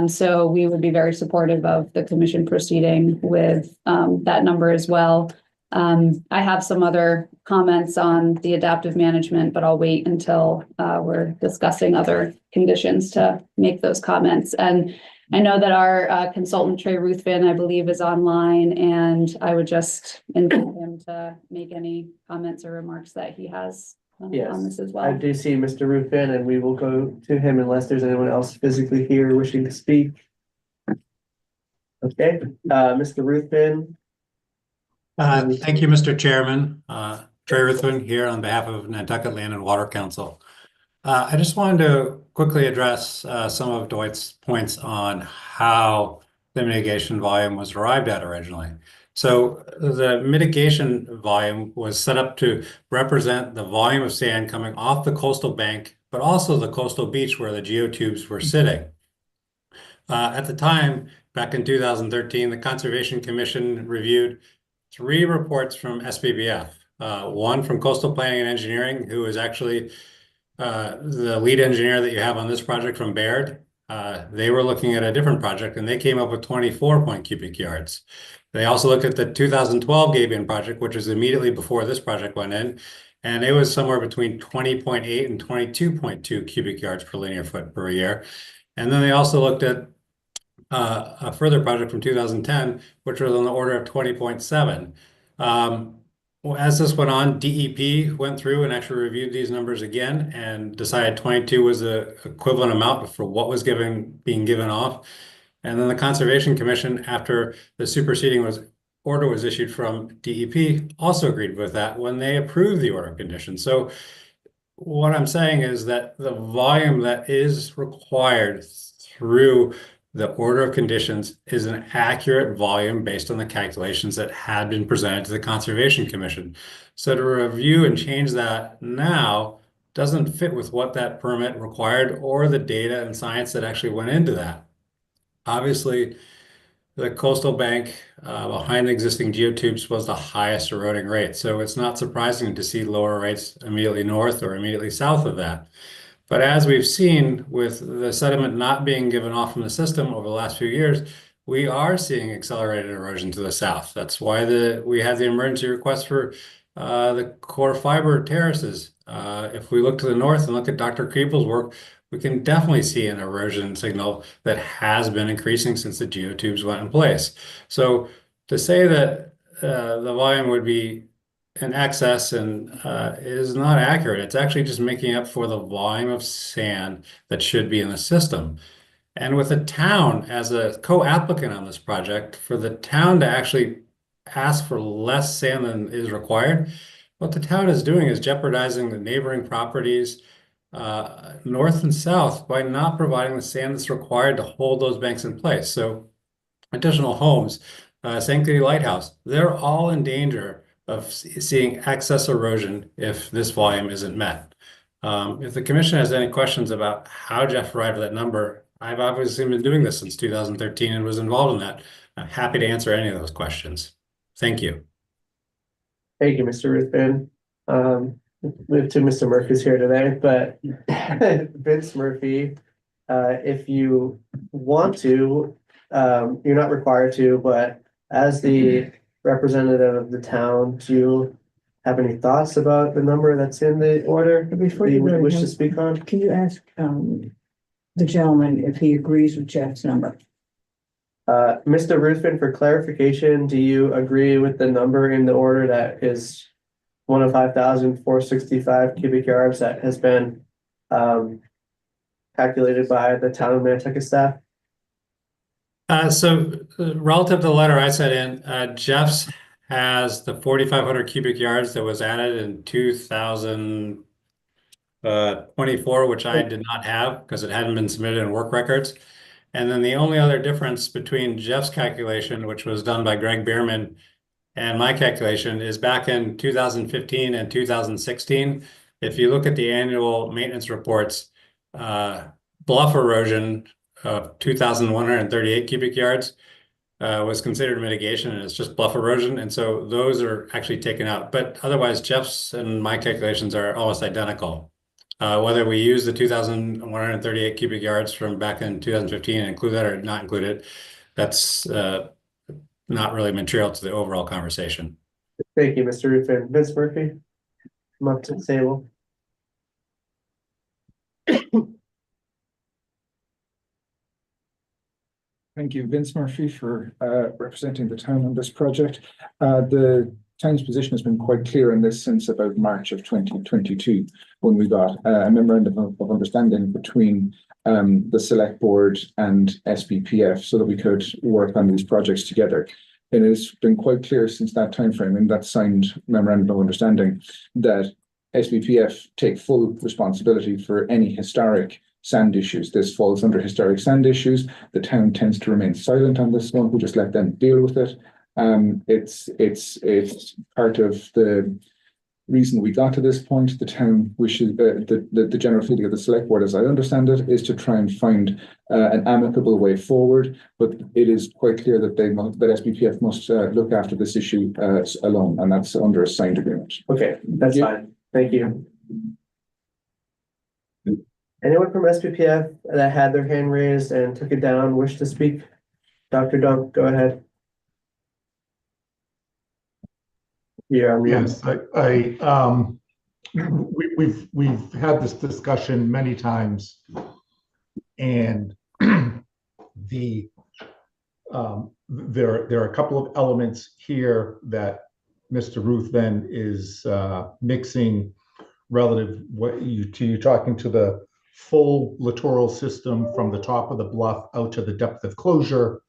So we would be very supportive of the commission proceeding with that number as well. I have some other comments on the adaptive management, but I'll wait until we're discussing other conditions to make those comments. And I know that our consultant Trey Ruthven, I believe, is online, and I would just invite him to make any comments or remarks that he has Yes, on this as I well. do see Mr. Ruthven, and we will go to him unless there's anyone else physically here wishing to speak. Okay, Mr. Ruthven. Thank you, Mr. Chairman. Trey Ruthven here on behalf of Nantucket Land and Water Council. I just wanted to quickly address some of Dwight's points on how the mitigation volume was arrived at originally. So the mitigation volume was set up to represent the volume of sand coming off the coastal bank, but also the coastal beach where the geotubes were sitting. At the time, back in 2013, the Conservation Commission reviewed 3 reports from SBBF, one from Coastal Planning and Engineering, who is actually the lead engineer that you have on this project from Baird. They were looking at a different project and they came up with 24 cubic yards. They also looked at the 2012 Gabion project, which was immediately before this project went in, and it was somewhere between 20.8 and 22.2 cubic yards per linear foot per year. And then they also looked at a further project from 2010, which was on the order of 20.7. Well, as this went on, DEP went through and actually reviewed these numbers again and decided 22 was the equivalent amount for what was being given off. And then the Conservation Commission, after the superseding order was issued from DEP, also agreed with that when they approved the order of conditions. So what I'm saying is that the volume that is required through the order of conditions is an accurate volume based on the calculations that had been presented to the Conservation Commission. So to review and change that now doesn't fit with what that permit required or the data and science that actually went into that. Obviously, the coastal bank behind the existing geotubes was the highest eroding rate. So it's not surprising to see lower rates immediately north or immediately south of that. But as we've seen with the sediment not being given off from the system over the last few years, we are seeing accelerated erosion to the south. That's why we had the emergency request for the core fiber terraces. If we look to the north and look at Dr. Kriebel's work, we can definitely see an erosion signal that has been increasing since the geotubes went in place. So to say that the volume would be in excess and is not accurate. It's actually just making up for the volume of sand that should be in the system. And with the town as a co-applicant on this project, for the town to actually ask for less sand than is required, what the town is doing is jeopardizing the neighboring properties north and south by not providing the sand that's required to hold those banks in place. So additional homes, Sanctity Lighthouse, they're all in danger of seeing excess erosion if this volume isn't met. If the commission has any questions about how Jeff arrived at that number, I've obviously been doing this since 2013 and was involved in that. I'm happy to answer any of those questions. Thank you. Thank you, Mr. Ruthven. We have 2 Mr. Murphys here today, but Vince Murphy, if you want to, you're not required to, but as the representative of the town, do you have any thoughts about the number that's in the order Before that you you go wish to ahead, speak on? can you ask the gentleman if he agrees with Jeff's number? Mr. Ruthven, for clarification, do you agree with the number in the order that is 105,465 cubic yards that has been calculated by the town of Nantucket staff? So relative to the letter I sent in, Jeff's has the 4,500 cubic yards that was added in 2024, which I did not have because it hadn't been submitted in work records. And then the only other difference between Jeff's calculation, which was done by Greg Bierman, and my calculation is back in 2015 and 2016. If you look at the annual maintenance reports, bluff erosion of 2,138 cubic yards was considered mitigation, and it's just bluff erosion. And so those are actually taken out. But otherwise, Jeff's and my calculations are almost identical. Whether we use the 2,138 cubic yards from back in 2015 and include that or not include it, that's not really material to the overall conversation. Thank you, Mr. Ruthven. Vince Murphy, come up to the table. Thank you, Vince Murphy, for representing the town on this project. The town's position has been quite clear on this since about March of 2022, when we got a memorandum of understanding between the select board and SBPF so that we could work on these projects together. And it's been quite clear since that timeframe in that signed memorandum of understanding that SBPF take full responsibility for any historic sand issues. This falls under historic sand issues. The town tends to remain silent on this one. We just let them deal with it. It's part of the reason we got to this point. The town wishes the general feeling of the select board, as I understand it, is to try and find an amicable way forward. But it is quite clear that SBPF must look after this issue alone, and that's under a signed agreement. Okay, that's fine. Thank you. Anyone from SPPF that had their hand raised and took it down wish to speak? Dr. Dunk, go ahead. Yeah. Yes, we've had this discussion many times, and there are a couple of elements here that Mr. Ruthven is mixing relative to you talking to the full littoral system from the top of the bluff out to the depth of closure,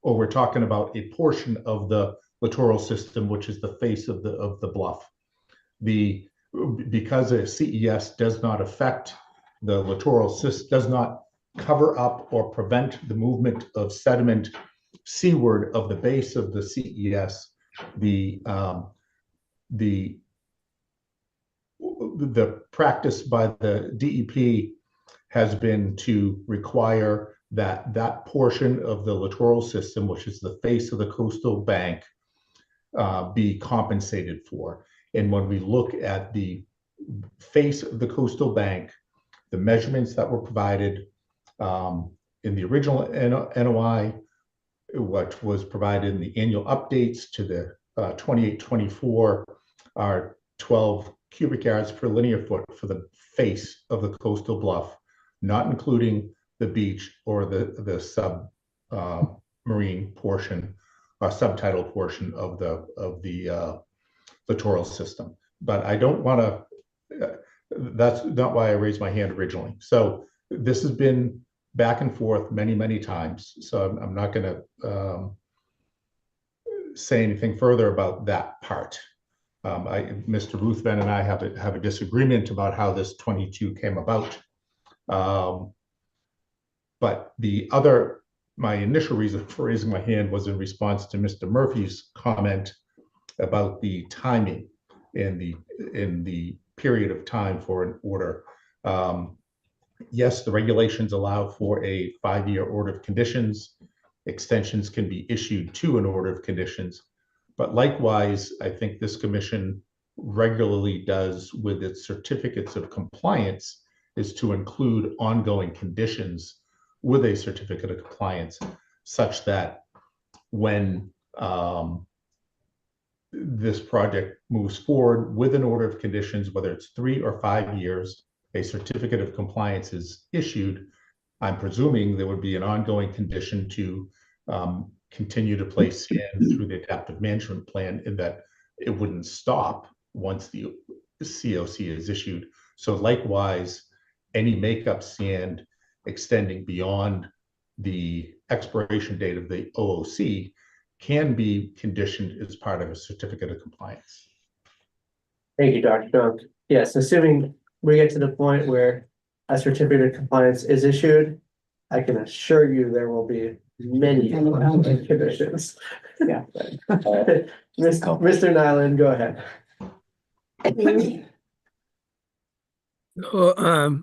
or we're talking about a portion of the littoral system, which is the face of the bluff. Because a CES does not affect the littoral system, does not cover up or prevent the movement of sediment seaward of the base of the CES, the practice by the DEP has been to require that portion of the littoral system, which is the face of the coastal bank, be compensated for. And when we look at the face of the coastal bank, the measurements that were provided in the original NOI, what was provided in the annual updates to the 28-24 are 12 cubic yards per linear foot for the face of the coastal bluff, not including the beach or the submarine portion or subtidal portion of the littoral system. But I don't want to, that's not why I raised my hand originally. So this has been back and forth many times. So I'm not going to say anything further about that part. Mr. Ruthven and I have a disagreement about how this 22 came about. But my initial reason for raising my hand was in response to Mr. Murphy's comment about the timing in the period of time for an order. Yes, the regulations allow for a 5-year order of conditions. Extensions can be issued to an order of conditions. But likewise, I think this commission regularly does with its certificates of compliance is to include ongoing conditions with a certificate of compliance, such that when this project moves forward with an order of conditions, whether it's 3 or 5 years, a certificate of compliance is issued. I'm presuming there would be an ongoing condition to continue to place sand through the adaptive management plan, in that it wouldn't stop once the COC is issued. So likewise, any makeup sand extending beyond the expiration date of the OOC can be conditioned as part of a certificate of compliance. Thank you, Dr. Dunk. Yes, assuming we get to the point where a certificate of compliance is issued, I can assure you there will be many conditions. Yeah. Mr. Nyland, go ahead.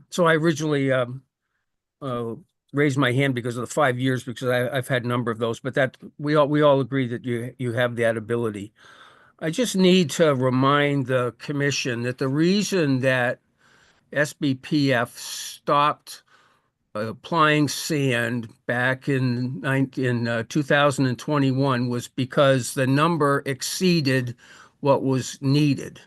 So I originally raised my hand because of the 5 years, because I've had a number of those, but that we all agree that you have that ability. I just need to remind the commission that the reason that SBPF stopped applying sand back in 2021 was because the number exceeded what was needed.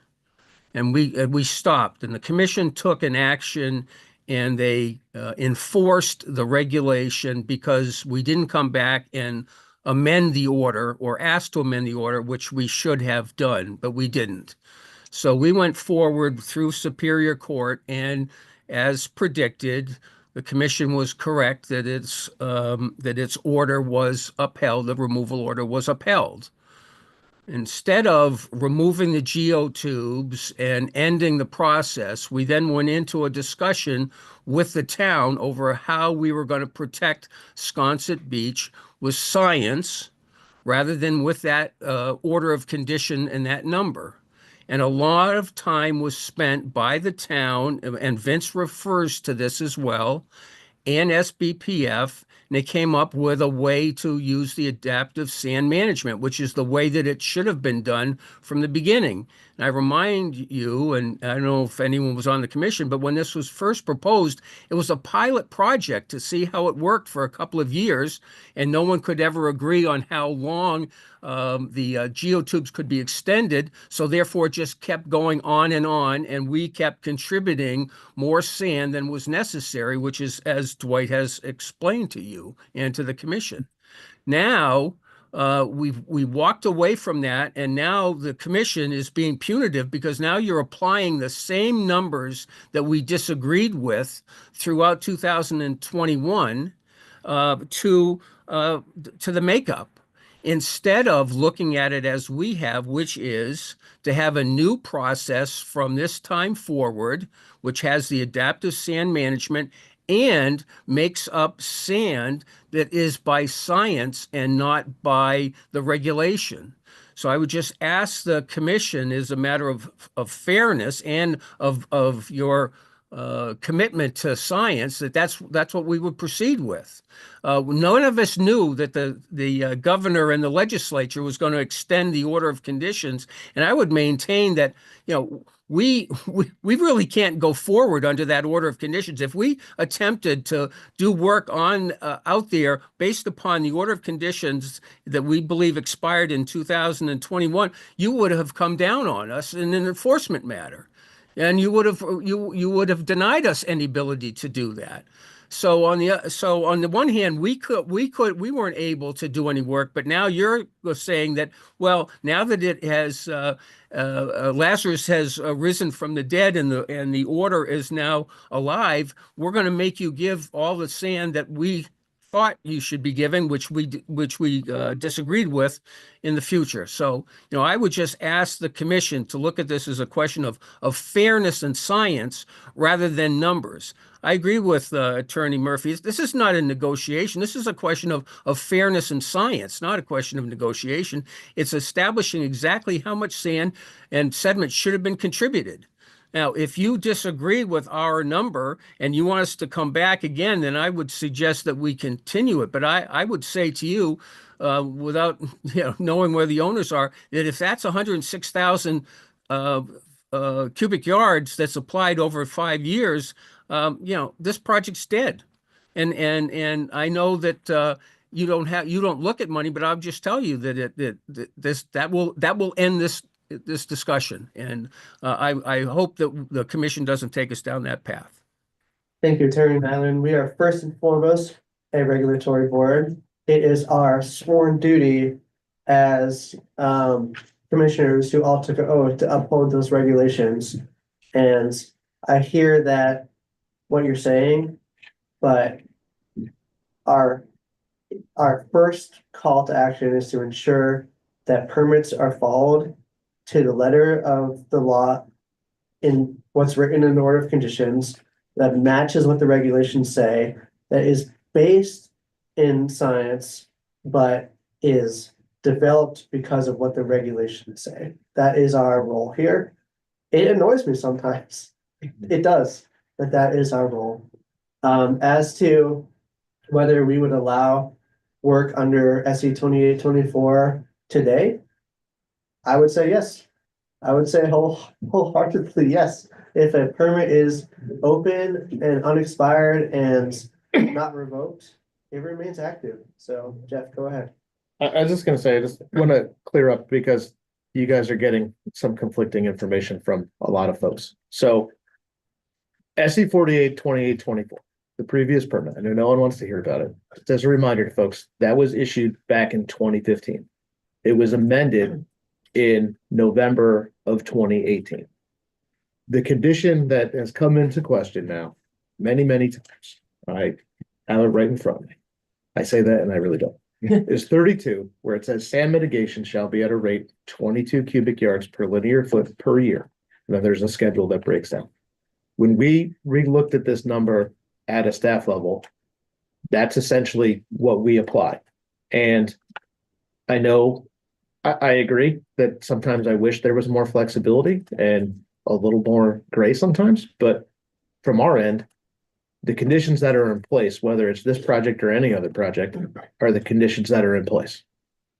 And we stopped, and the commission took an action and they enforced the regulation because we didn't come back and amend the order or ask to amend the order, which we should have done, but we didn't. So we went forward through Superior Court, and as predicted, the commission was correct that its order was upheld, the removal order was upheld. Instead of removing the geotubes and ending the process, we then went into a discussion with the town over how we were going to protect Sconset Beach with science rather than with that order of condition and that number. And a lot of time was spent by the town, and Vince refers to this as well, and SBPF, and they came up with a way to use the adaptive sand management, which is the way that it should have been done from the beginning. And I remind you, and I don't know if anyone was on the commission, but when this was first proposed, it was a pilot project to see how it worked for a couple of years, and no one could ever agree on how long the geotubes could be extended. So therefore, it just kept going on, and we kept contributing more sand than was necessary, which is, as Dwight has explained to you and to the commission. Now, we walked away from that, and now the commission is being punitive because now you're applying the same numbers that we disagreed with throughout 2021 to the makeup, instead of looking at it as we have, which is to have a new process from this time forward, which has the adaptive sand management and makes up sand that is by science and not by the regulation. So I would just ask the commission, as a matter of fairness and of your commitment to science, that's what we would proceed with. None of us knew that the governor and the legislature was going to extend the order of conditions, and I would maintain that, we really can't go forward under that order of conditions. If we attempted to do work on out there based upon the order of conditions that we believe expired in 2021, you would have come down on us in an enforcement matter. And you would have denied us any ability to do that. So on the one hand, we weren't able to do any work, but now you're saying that, well, now that it has Lazarus has risen from the dead and the order is now alive, we're going to make you give all the sand that we thought you should be given, which we disagreed with in the future. So, I would just ask the commission to look at this as a question of fairness and science rather than numbers. I agree with Attorney Murphy. This is not a negotiation. This is a question of fairness and science, not a question of negotiation. It's establishing exactly how much sand and sediment should have been contributed. Now, if you disagree with our number and you want us to come back again, then I would suggest that we continue it. But I would say to you, without knowing where the owners are, that if that's 106,000 cubic yards that's applied over 5 years, this project's dead. And I know that you don't look at money, but I'll just tell you that will end this discussion. And I hope that the commission doesn't take us down that path. Thank you, Attorney Nyland. We are first and foremost a regulatory board. It is our sworn duty as commissioners who all took an oath to uphold those regulations. And I hear that what you're saying, but our first call to action is to ensure that permits are followed to the letter of the law in what's written in the order of conditions that matches what the regulations say, that is based in science, but is developed because of what the regulations say. That is our role here. It annoys me sometimes. It does, but that is our role. As to whether we would allow work under SE 2824 today, I would say yes. I would say wholeheartedly yes. If a permit is open and unexpired and not revoked, it remains active. So Jeff, go ahead. I was just going to say, I just want to clear up because you guys are getting some conflicting information from a lot of folks. So SC 48/28/24, the previous permit. I know no one wants to hear about it. Just as a reminder to folks, that was issued back in 2015. It was amended in November of 2018. The condition that has come into question now, many, many times, I have it right in front of me. I say that and I really don't. Is 32, where it says sand mitigation shall be at a rate 22 cubic yards per linear foot per year. And then there's a schedule that breaks down. When we re-looked at this number at a staff level, that's essentially what we apply. And I know I agree that sometimes I wish there was more flexibility and a little more gray sometimes, but from our end, the conditions that are in place, whether it's this project or any other project, are the conditions that are in place.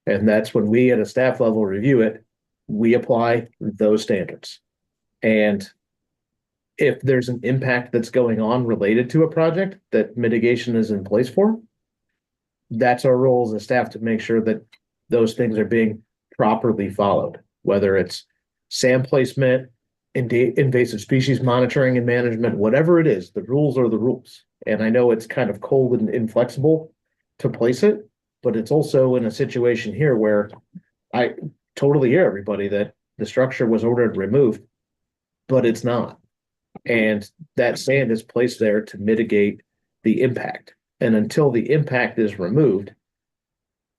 And that's when we at a staff level review it, we apply those standards. And if there's an impact that's going on related to a project that mitigation is in place for, that's our role as a staff to make sure that those things are being properly followed, whether it's sand placement, invasive species monitoring and management, whatever it is, the rules are the rules. And I know it's kind of cold and inflexible to place it, but it's also in a situation here where I totally hear everybody that the structure was ordered removed, but it's not. And that sand is placed there to mitigate the impact. And until the impact is removed,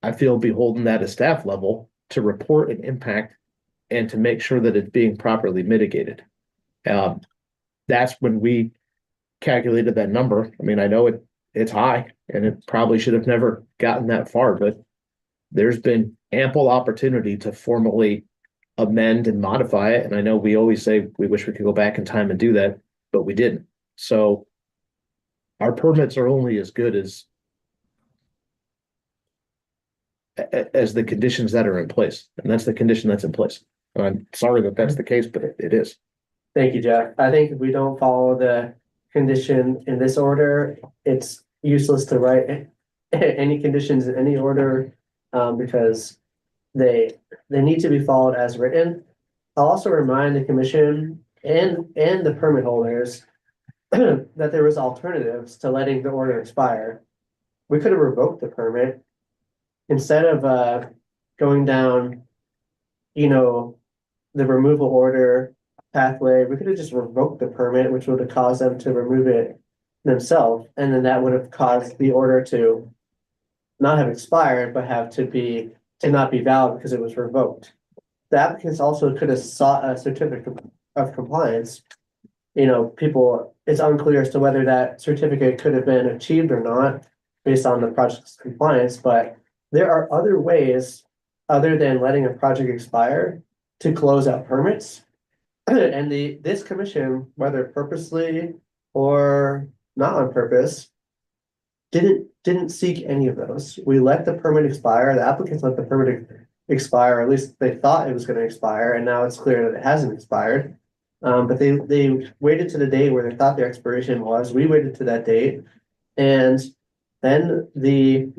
I feel beholden at a staff level to report an impact and to make sure that it's being properly mitigated. That's when we calculated that number. I mean, I know it's high and it probably should have never gotten that far, but there's been ample opportunity to formally amend and modify it. And I know we always say we wish we could go back in time and do that, but we didn't. So our permits are only as good as the conditions that are in place. And that's the condition that's in place. I'm sorry that that's the case, but it is. Thank you, Jeff. I think if we don't follow the condition in this order, it's useless to write any conditions in any order, because they need to be followed as written. I'll also remind the commission and the permit holders that there was alternatives to letting the order expire. We could have revoked the permit instead of going down, the removal order pathway. We could have just revoked the permit, which would have caused them to remove it themselves, and then that would have caused the order to not have expired, but have to not be valid because it was revoked. The applicants also could have sought a certificate of compliance. It's unclear as to whether that certificate could have been achieved or not based on the project's compliance, but there are other ways other than letting a project expire to close out permits. And this commission, whether purposely or not on purpose, didn't seek any of those. We let the permit expire. The applicants let the permit expire, or at least they thought it was going to expire, and now it's clear that it hasn't expired. But they waited to the date where they thought their expiration was. We waited to that date, and then the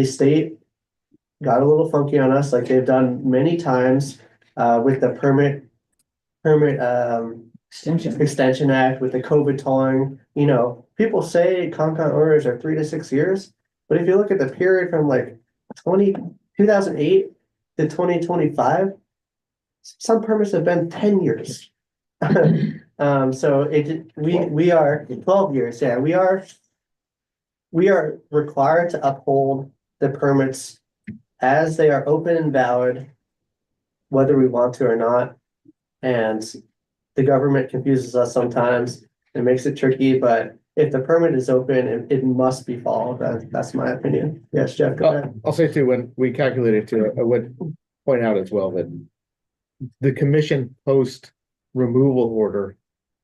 state got a little funky on us, like they've done many times with the permit extension act, with the COVID tolling. People say Concon orders are 3 to 6 years, but if you look at the period from like 2008 to 2025, some permits have been 10 years. So we are 12 years. Yeah, we are required to uphold the permits as they are open and valid, whether we want to or not. And the government confuses us sometimes. It makes it tricky, but if the permit is open, it must be followed. That's my opinion. Yes, Jeff, go ahead. I'll say too, when we calculated too, I would point out as well that the commission post removal order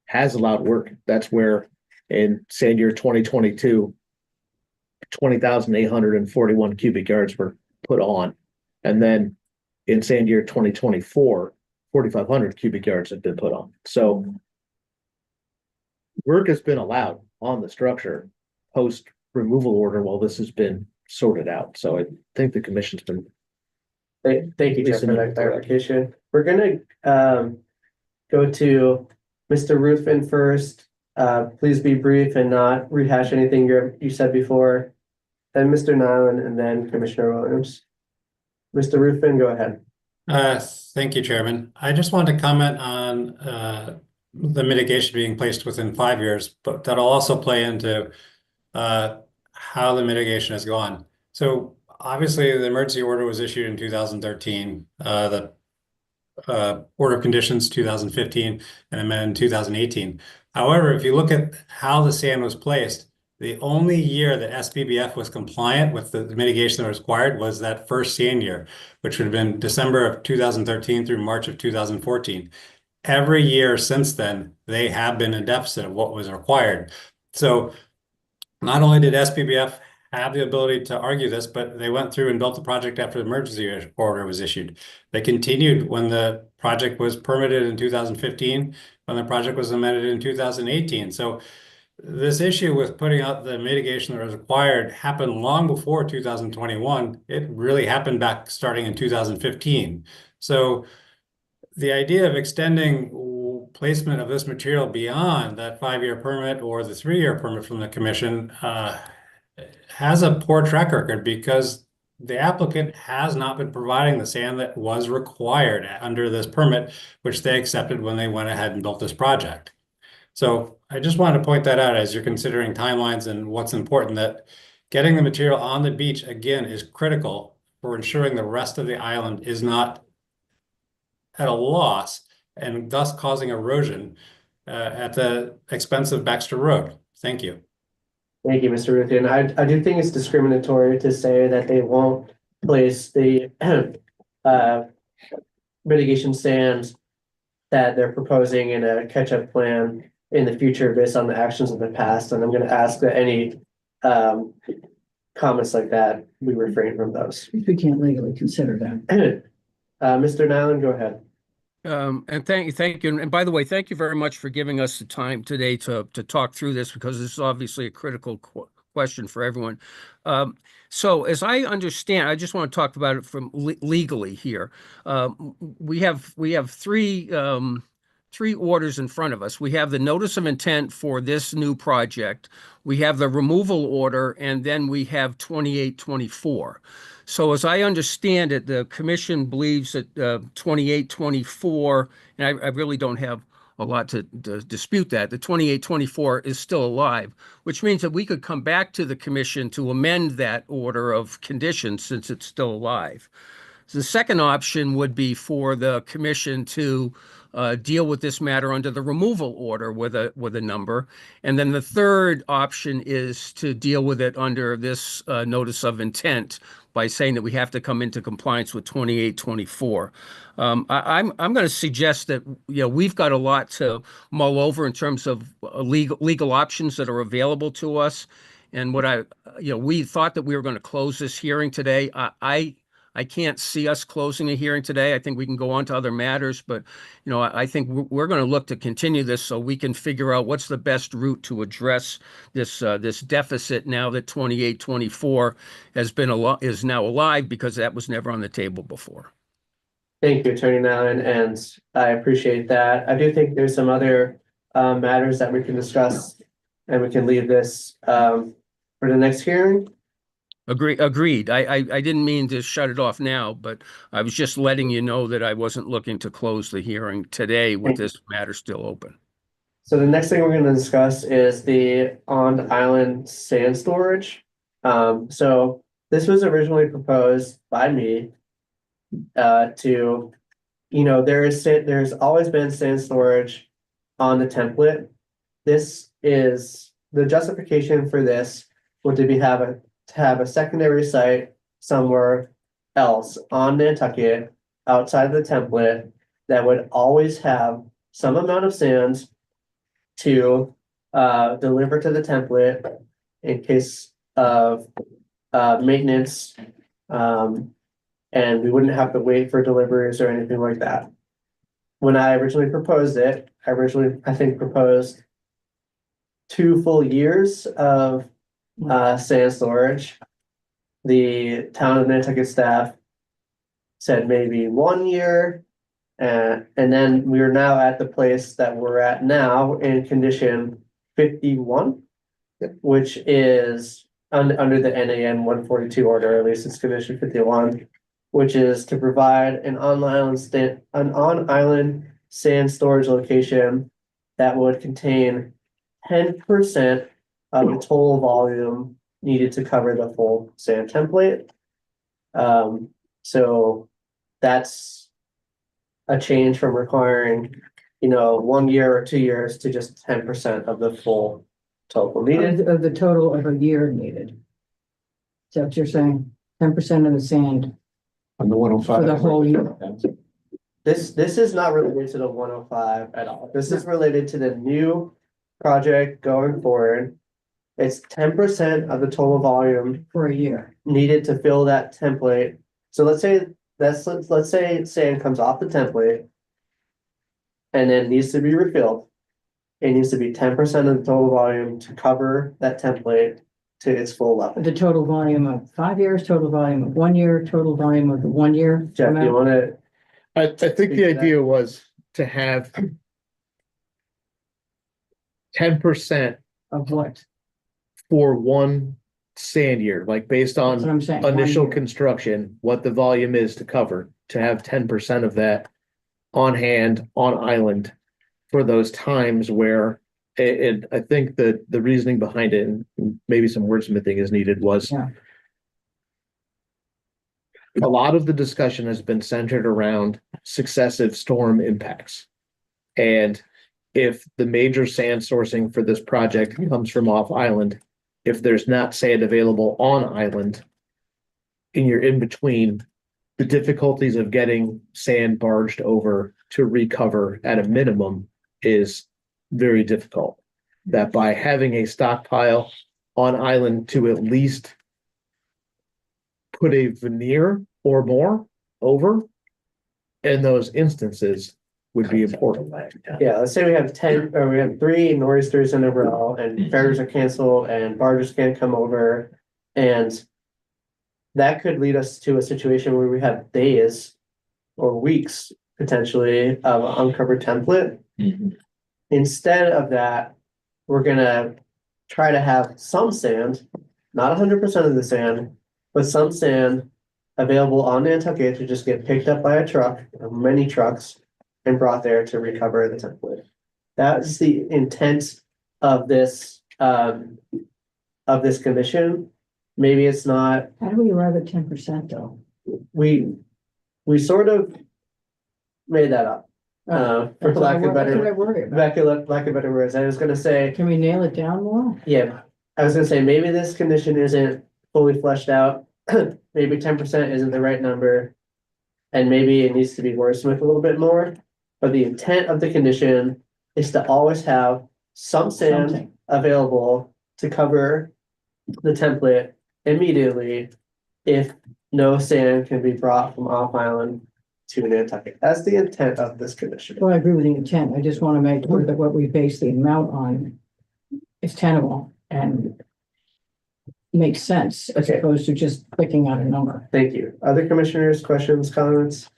has allowed work. That's where in sand year 2022, 20,841 cubic yards were put on. And then in sand year 2024, 4,500 cubic yards have been put on. So work has been allowed on the structure post removal order while this has been sorted out. So I think the commission's been. Thank you, Jeff, for that clarification. We're gonna go to Mr. Ruthven first. Please be brief and not rehash anything you said before. Then Mr. Nyland and then Commissioner Williams. Mr. Ruthven, go ahead. Thank you, Chairman. I just want to comment on the mitigation being placed within 5 years, but that'll also play into how the mitigation has gone. So obviously, the emergency order was issued in 2013. The order of conditions 2015 and amended in 2018. However, if you look at how the sand was placed, the only year that SPBF was compliant with the mitigation that was required was that first sand year, which would have been December of 2013 through March of 2014. Every year since then, they have been in deficit of what was required. So not only did SPBF have the ability to argue this, but they went through and built the project after the emergency order was issued. They continued when the project was permitted in 2015, when the project was amended in 2018. So this issue with putting out the mitigation that was required happened long before 2021. It really happened back starting in 2015. So the idea of extending placement of this material beyond that 5-year permit or the 3-year permit from the commission has a poor track record because the applicant has not been providing the sand that was required under this permit, which they accepted when they went ahead and built this project. So I just wanted to point that out as you're considering timelines and what's important, that getting the material on the beach, again, is critical for ensuring the rest of the island is not at a loss and thus causing erosion at the expense of Baxter Road. Thank you. Thank you, Mr. Ruthven. I do think it's discriminatory to say that they won't place the mitigation sand that they're proposing in a catch-up plan in the future based on the actions of the past. And I'm going to ask that any comments like that, we refrain from those. We can't legally consider that. Mr. Nyland, go ahead. And thank you. And by the way, thank you very much for giving us the time today to talk through this, because this is obviously a critical question for everyone. So as I understand, I just want to talk about it from legally here. We have three orders in front of us. We have the notice of intent for this new project. We have the removal order, and then we have 2824. So as I understand it, the commission believes that 2824, and I really don't have a lot to dispute that, the 2824 is still alive, which means that we could come back to the commission to amend that order of conditions since it's still alive. So the second option would be for the commission to deal with this matter under the removal order with a number. And then the third option is to deal with it under this notice of intent by saying that we have to come into compliance with 2824. I'm going to suggest that we've got a lot to mull over in terms of legal options that are available to us. And what we thought that we were going to close this hearing today. I can't see us closing a hearing today. I think we can go on to other matters, but I think we're going to look to continue this so we can figure out what's the best route to address this deficit now that 2824 is now alive, because that was never on the table before. Thank you, Attorney Nyland, and I appreciate that. I do think there's some other matters that we can discuss, and we can leave this for the next hearing. Agreed. I didn't mean to shut it off now, but I was just letting you know that I wasn't looking to close the hearing today with this matter still open. So the next thing we're going to discuss is the on-island sand storage. So this was originally proposed by me there's always been sand storage on the template. This is the justification for this would to have a secondary site somewhere else on Nantucket outside the template that would always have some amount of sand to deliver to the template in case of maintenance, and we wouldn't have to wait for deliveries or anything like that. When I originally proposed it, I think proposed 2 full years of sand storage. The town of Nantucket staff said maybe 1 year, And then we are now at the place that we're at now in condition 51, which is under the NAN 142 order, at least it's condition 51, which is to provide an on-island sand storage location that would contain 10% of the total volume needed to cover the full sand template. So that's a change from requiring, 1 year or 2 years to just 10% of the full total needed. Of the total of a year needed. Is that what you're saying? 10% of the sand On the 105. for the whole year? This is not related to the 105 at all. This is related to the new project going forward. It's 10% of the total volume For a year. needed to fill that template. So let's say sand comes off the template and then needs to be refilled. It needs to be 10% of the total volume to cover that template to its full level. The total volume of 5 years, total volume of 1 year, total volume of the 1 year. Jeff, do you want to? I think Speak the to that. idea was to have 10% Of what? for one sand year, like based That's what on I'm saying. 1 initial year. construction, what the volume is to cover, to have 10% of that on hand, on island for those times where I think that the reasoning behind it, and maybe some wordsmithing is needed, was Yeah. a lot of the discussion has been centered around successive storm impacts. And if the major sand sourcing for this project comes from off island, if there's not sand available on island, and you're in between, the difficulties of getting sand barged over to recover at a minimum is very difficult. That by having a stockpile on island to at least put a veneer or more over in those instances would be important. Yeah, let's say we have 10, or we have 3 nor'easters in a row and ferries are canceled and barges can't come over. And that could lead us to a situation where we have days or weeks potentially of uncovered template. Instead of that, we're gonna try to have some sand, not 100% of the sand, but some sand available on Nantucket to just get picked up by a truck or many trucks and brought there to recover the template. That's the intent of this condition. Maybe it's not, How do we arrive at 10% though? we sort of made that up. For That's lack of what I better, worry about. lack of better words, I was gonna say, Can we nail it down more? yeah, I was gonna say, maybe this condition isn't fully fleshed out. Maybe 10% isn't the right number. And maybe it needs to be wordsmithed a little bit more. But the intent of the condition is to always have some sand Something. available to cover the template immediately if no sand can be brought from off island to Nantucket. That's the intent of this condition. Well, I agree with the intent. I just want to make sure that what we base the amount on is tenable and makes sense as Okay. opposed to just clicking on a number. Thank you. Other commissioners, questions, comments?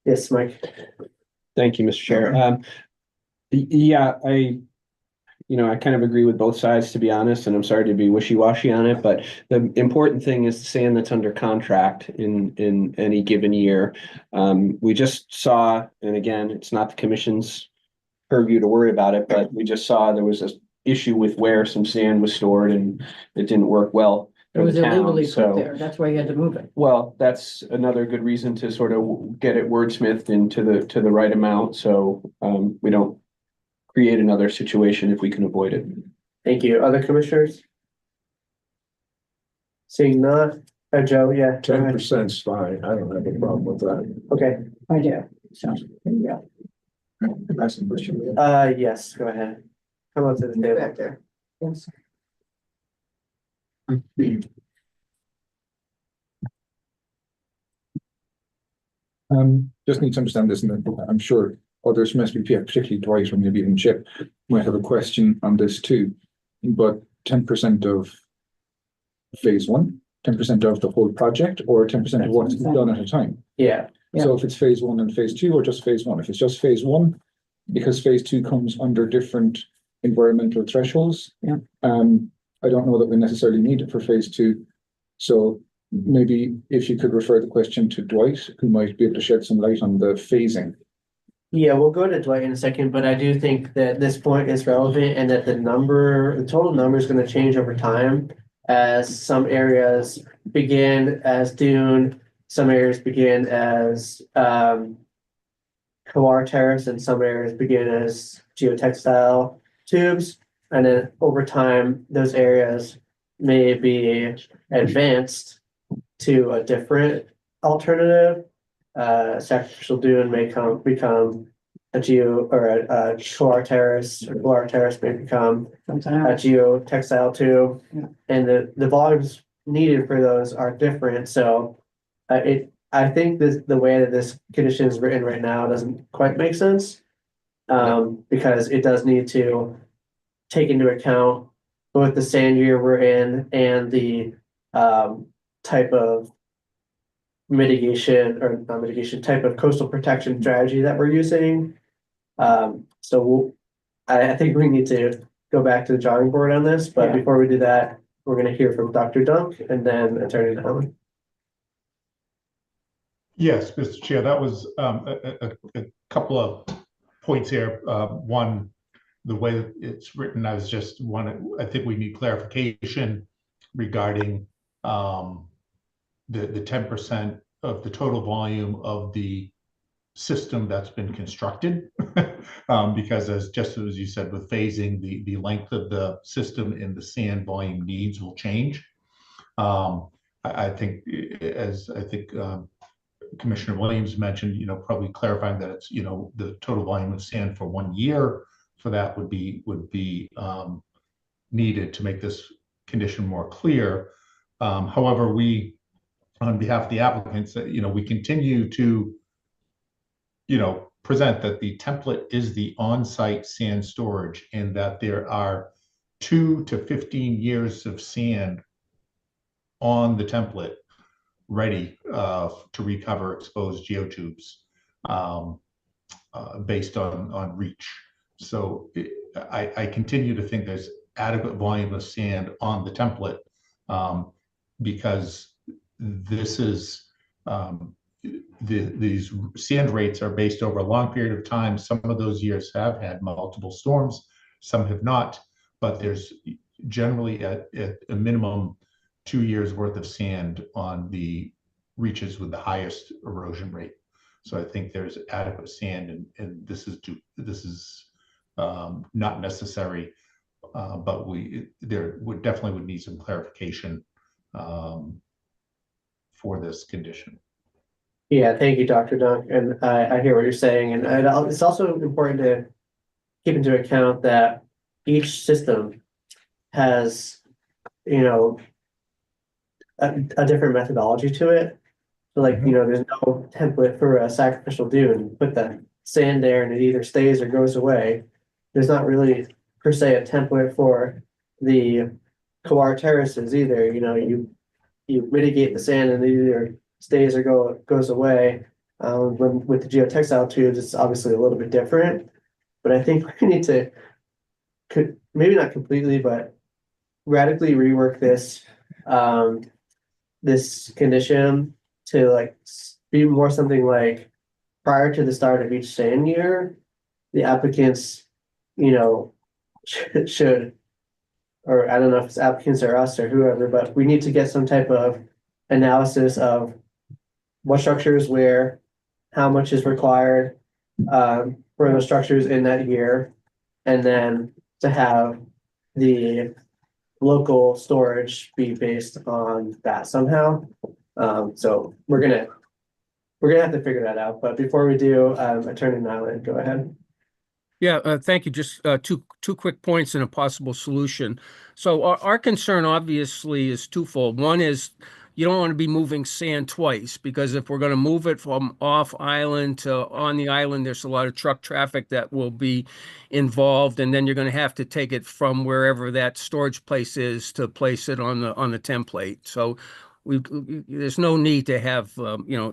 Yes, Mike. Thank you, Mr. Chair. Yeah, I kind of agree with both sides, to be honest, and I'm sorry to be wishy-washy on it, but the important thing is the sand that's under contract in any given year. We just saw, and again, it's not the commission's purview to worry about it, but we just saw there was an issue with where some sand was stored and it didn't work well It for was the town, illegally put so. there. That's why you had to move it. Well, that's another good reason to sort of get it wordsmithed into the right amount, so we don't create another situation if we can avoid it. Thank you. Other commissioners? Seeing none, Joe, yeah. go ahead. 10%'s fine. I don't have a problem with that. Okay, I do. So, there you go. That's an issue. yes, go ahead. Come on to the table. Back there. Yes. Just need to understand this, and I'm sure others from SPP, particularly Dwight or maybe even Chip, might have a question on this too. But 10% of phase 1, 10% of the whole project, or 10% of what's done at a time? Yeah, So if it's phase one and phase two, or just phase one, if it's just phase one, because phase two comes under different environmental thresholds. Yeah. I don't know that we necessarily need it for phase two. So maybe if you could refer the question to Dwight, who might be able to shed some light on the phasing. Yeah, we'll go to Dwight in a second, but I do think that this point is relevant and that the total number is going to change over time as some areas begin as dune, some areas begin as Kawar terrace, and some areas begin as geotextile tubes. And then over time, those areas may be advanced to a different alternative. Sacrificial dune may become a geo or a Kawar terrace, or Kawar terrace may become a geotextile tube. Yeah. And the volumes needed for those are different. So I think the way that this condition is written right now doesn't quite make sense. Because it does need to take into account both the sand year we're in and the type of mitigation, or not mitigation, type of coastal protection strategy that we're using. I think we need to go back to the drawing board on this, but before we do that, we're going to hear from Dr. Dunk and then Attorney Nahum. Yes, Mr. Chair, that was a couple of points here. One, the way that it's written, I think we need clarification regarding the 10% of the total volume of the system that's been constructed. Because as you said, with phasing, the length of the system and the sand volume needs will change. I think Commissioner Williams mentioned, probably clarifying that it's, the total volume of sand for 1 year for that would be needed to make this condition more clear. However, we, on behalf of the applicants, we continue to, present that the template is the on-site sand storage, and that there are 2 to 15 years of sand on the template ready to recover exposed geotubes based on reach. So I continue to think there's adequate volume of sand on the template because this is these sand rates are based over a long period of time. Some of those years have had multiple storms, some have not, but there's generally at a minimum 2 years worth of sand on the reaches with the highest erosion rate. So I think there's adequate sand, and this is not necessary, but there definitely would need some clarification for this condition. Yeah, thank you, Dr. Dunk, and I hear what you're saying, and it's also important to keep into account that each system has, a different methodology to it. So like, there's no template for a sacrificial dune. Put the sand there and it either stays or goes away. There's not really per se a template for the Kawar terraces either. You mitigate the sand and it either stays or goes away. When with the geotextile tubes, it's obviously a little bit different. But I think we need to maybe not completely, but radically rework this this condition to like be more something like prior to the start of each sand year, the applicants, should, or I don't know if it's applicants or us or whoever, but we need to get some type of analysis of what structures where, how much is required for those structures in that year, and then to have the local storage be based on that somehow. So we're gonna have to figure that out. But before we do, Attorney Nyland, go ahead. Yeah, thank you. Just two quick points and a possible solution. So our concern obviously is twofold. One is you don't want to be moving sand twice, because if we're going to move it from off island to on the island, there's a lot of truck traffic that will be involved, and then you're going to have to take it from wherever that storage place is to place it on the template. So there's no need to have,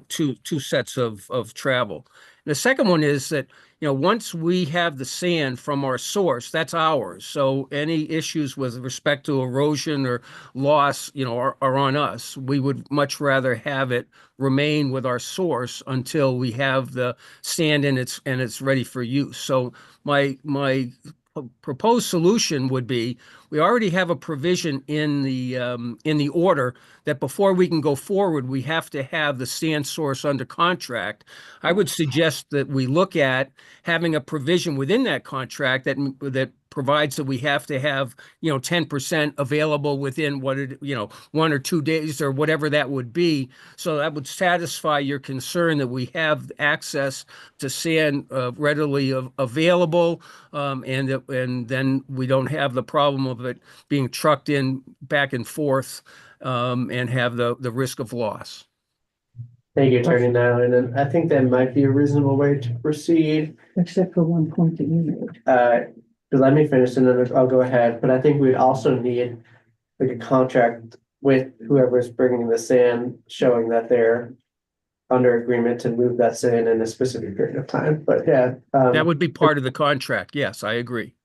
two sets of travel. The second one is that, once we have the sand from our source, that's ours. So any issues with respect to erosion or loss, are on us. We would much rather have it remain with our source until we have the sand and it's ready for use. So my proposed solution would be, we already have a provision in the order that before we can go forward, we have to have the sand source under contract. I would suggest that we look at having a provision within that contract that provides that we have to have, 10% available within 1 or 2 days or whatever that would be. So that would satisfy your concern that we have access to sand readily available, and then we don't have the problem of it being trucked in back and forth, and have the risk of loss. Thank you, Attorney Nyland, and I think that might be a reasonable way to proceed. Except for one point that you made. Let me finish and then I'll go ahead, but I think we'd also need like a contract with whoever's bringing the sand, showing that they're under agreement to move that sand in a specific period of time, but yeah. That would be part of the contract. Yes, I agree.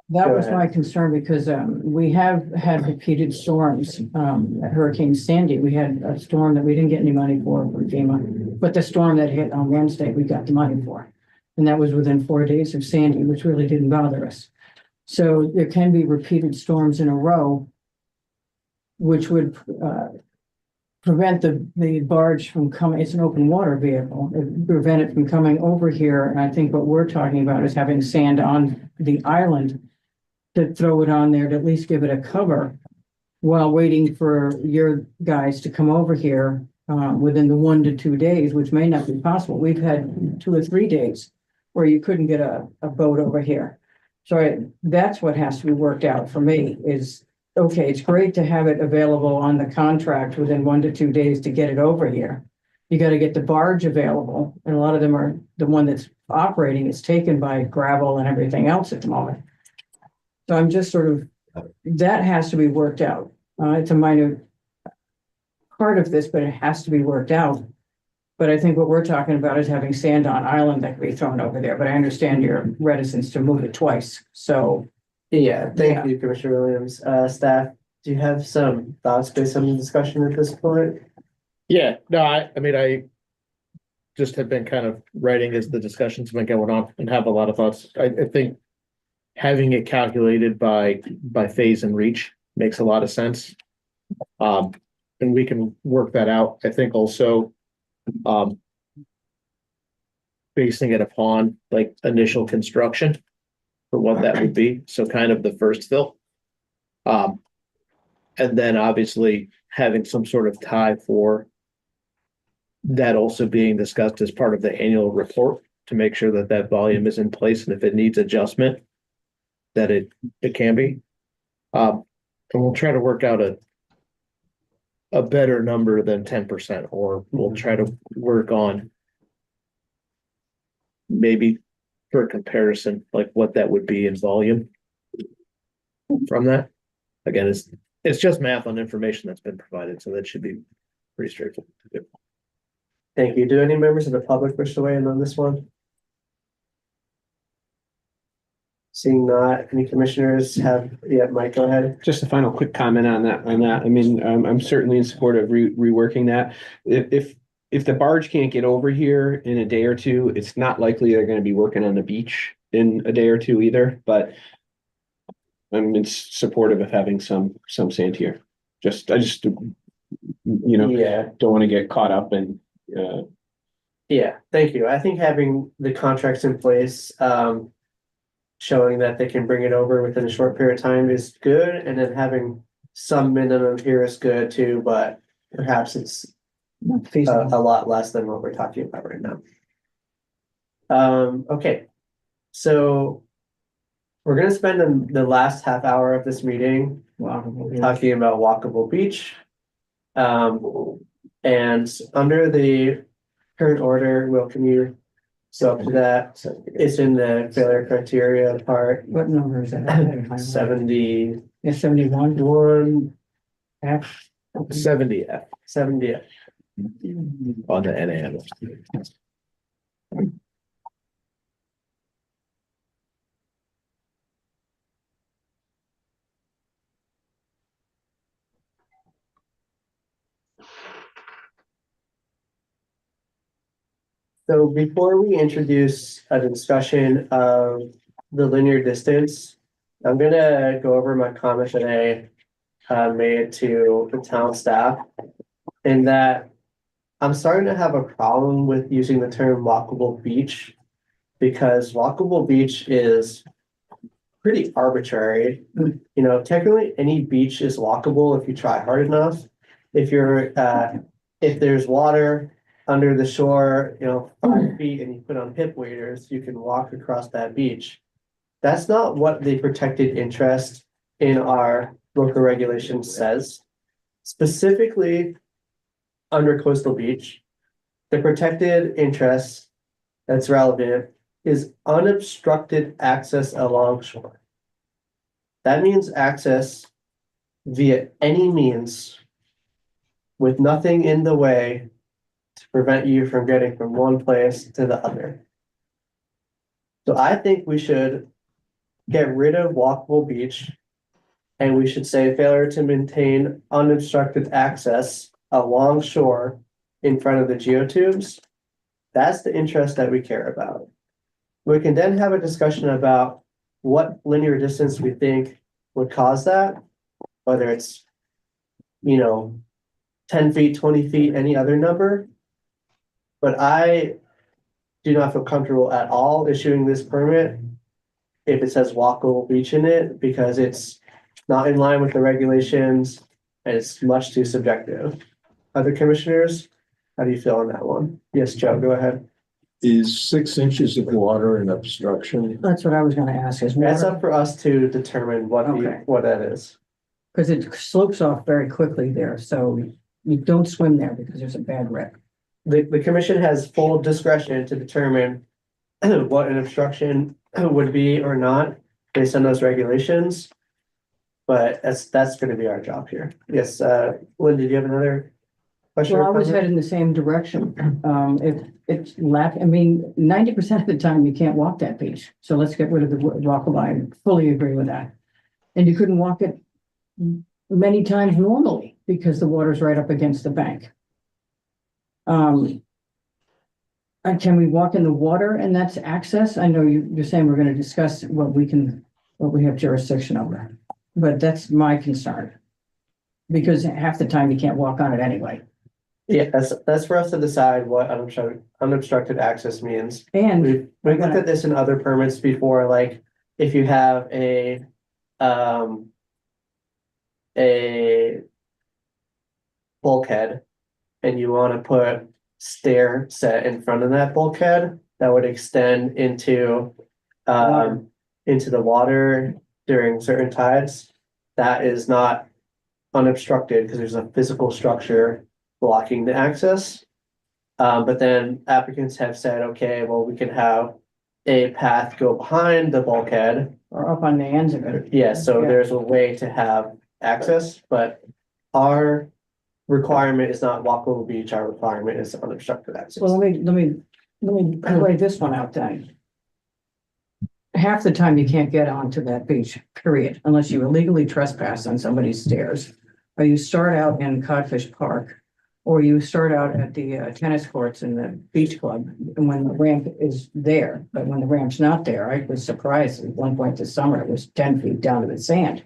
That Go was ahead. my concern because we have had repeated storms. Hurricane Sandy, we had a storm that we didn't get any money for FEMA, but the storm that hit on Wednesday, we got the money for. And that was within 4 days of Sandy, which really didn't bother us. So there can be repeated storms in a row, which would prevent the barge from coming. It's an open water vehicle. It prevent it from coming over here. And I think what we're talking about is having sand on the island to throw it on there to at least give it a cover while waiting for your guys to come over here within the 1 to 2 days, which may not be possible. We've had 2 or 3 days where you couldn't get a boat over here. So that's what has to be worked out for me is, okay, it's great to have it available on the contract within 1 to 2 days to get it over here. You got to get the barge available, and a lot of them are the one that's operating is taken by gravel and everything else at the moment. So I'm just sort of, that has to be worked out. It's a minor part of this, but it has to be worked out. But I think what we're talking about is having sand on island that can be thrown over there, but I understand your reticence to move it twice, so. Yeah, thank you, Commissioner Williams. Staff, do you have some thoughts based on the discussion at this point? Yeah, no, I just have been kind of writing as the discussion's been going on and have a lot of thoughts. I think having it calculated by phase and reach makes a lot of sense. And we can work that out. I think also basing it upon like initial construction for what that would be. So kind of the first fill. And then obviously having some sort of tie for that also being discussed as part of the annual report to make sure that that volume is in place. And if it needs adjustment, that it can be. And we'll try to work out a better number than 10%, or we'll try to work on maybe for comparison, like what that would be in volume from that. Again, it's just math on information that's been provided, so that should be pretty straightforward to do. Thank you. Do any members of the public wish to weigh in on this one? Seeing not, any commissioners have, Mike, go ahead. Just a final quick comment on that. I mean, I'm certainly in support of reworking that. If the barge can't get over here in a day or two, it's not likely they're going to be working on the beach in a day or two either. But I'm in supportive of having some sand here. I just don't want to get caught up in. Yeah, thank you. I think having the contracts in place, showing that they can bring it over within a short period of time is good, and then having some minimum here is good too, but perhaps it's a lot less than what we're talking about right now. Okay, so we're gonna spend the last half hour of this meeting talking about walkable beach. And under the current order, Will, can you go up to that? It's in the failure criteria part. What number is that? 70. Yeah, 71. One. 70F 70. on the NAM. So before we introduce a discussion of the linear distance, I'm gonna go over my comment that I made to the town staff. In that I'm starting to have a problem with using the term walkable beach. Because walkable beach is pretty arbitrary. You know, technically any beach is walkable if you try hard enough. If if there's water under the shore, 5 feet and you put on hip waders, you can walk across that beach. That's not what the protected interest in our local regulation says. Specifically, under coastal beach, the protected interest that's relevant is unobstructed access along shore. That means access via any means with nothing in the way to prevent you from getting from one place to the other. So I think we should get rid of walkable beach and we should say failure to maintain unobstructed access along shore in front of the geotubes. That's the interest that we care about. We can then have a discussion about what linear distance we think would cause that, whether it's, 10 feet, 20 feet, any other number. But I do not feel comfortable at all issuing this permit if it says walkable beach in it, because it's not in line with the regulations and it's much too subjective. Other commissioners, how do you feel on that one? Yes, Joe, go ahead. Is 6 inches of water an obstruction? That's what I was gonna ask, is That's water, up for us to determine Okay. what that is. because it slopes off very quickly there, so you don't swim there because there's a bad wreck. The commission has full discretion to determine what an obstruction would be or not based on those regulations. But that's gonna be our job here. Yes, Lynn, did you have another question? Well, or I was comment? heading the same direction. If it's 90% of the time you can't walk that beach. So let's get rid of the walkable. I fully agree with that. And you couldn't walk it many times normally because the water's right up against the bank. And can we walk in the water and that's access? I know you're saying we're gonna discuss what we have jurisdiction over, but that's my concern. Because half the time you can't walk on it anyway. Yeah, that's for us to decide what unobstructed access means. And We've looked at this in other permits before, like if you have a bulkhead and you want to put stair set in front of that bulkhead that would extend into the water during certain tides, that is not unobstructed because there's a physical structure blocking the access. But then applicants have said, okay, well, we can have a path go behind the bulkhead. or up on the ends of it. Yeah, so Yeah. there's a way to have access, but our requirement is not walkable beach, our requirement is unobstructed access. Well, let me lay this one out then. Half the time you can't get onto that beach, period, unless you illegally trespass on somebody's stairs. Or you start out in Codfish Park, or you start out at the tennis courts in the beach club, and when the ramp is there, but when the ramp's not there, I was surprised at one point this summer, it was 10 feet down to the sand.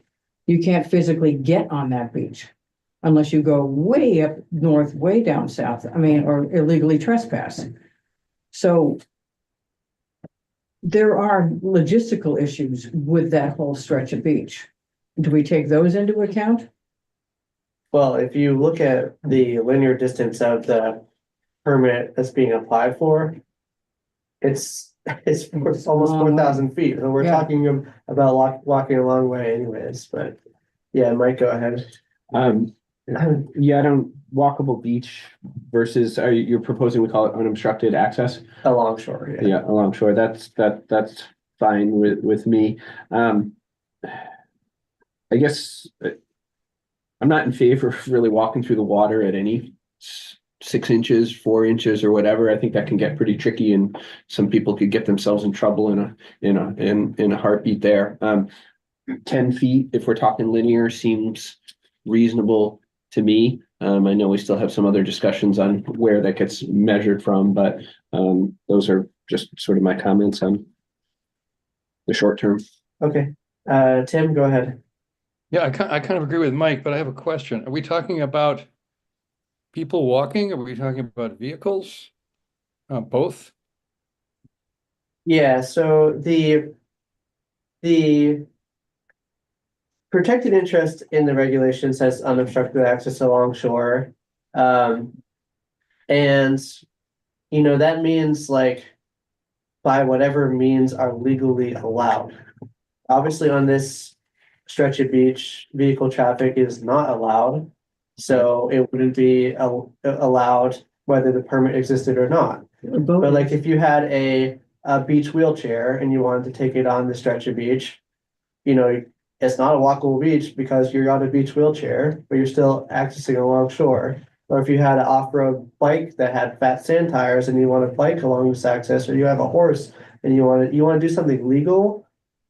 You can't physically get on that beach unless you go way up north, way down south, or illegally trespass. So there are logistical issues with that whole stretch of beach. Do we take those into account? Well, if you look at the linear distance of the permit that's being applied for, it's almost 4,000 feet, and we're Yeah. talking about walking a long way anyways, but yeah, Mike, go ahead. Yeah, I don't, walkable beach versus, you're proposing we call it unobstructed access? Along shore, yeah. Yeah, along shore, that's fine with me. I guess I'm not in favor of really walking through the water at any 6 inches, 4 inches or whatever. I think that can get pretty tricky and some people could get themselves in trouble in a heartbeat there. 10 feet, if we're talking linear, seems reasonable to me. I know we still have some other discussions on where that gets measured from, but those are just sort of my comments on the short term. Okay, Tim, go ahead. Yeah, I kind of agree with Mike, but I have a question. Are we talking about people walking? Are we talking about vehicles? Both? Yeah, so the protected interest in the regulation says unobstructed access along shore. And that means like by whatever means are legally allowed. Obviously on this stretch of beach, vehicle traffic is not allowed. So it wouldn't be allowed whether the permit existed or not. But like if you had a beach wheelchair and you wanted to take it on the stretch of beach, it's not a walkable beach because you're on a beach wheelchair, but you're still accessing along shore. Or if you had an off-road bike that had fat sand tires and you want to bike along this access, or you have a horse and you want to do something legal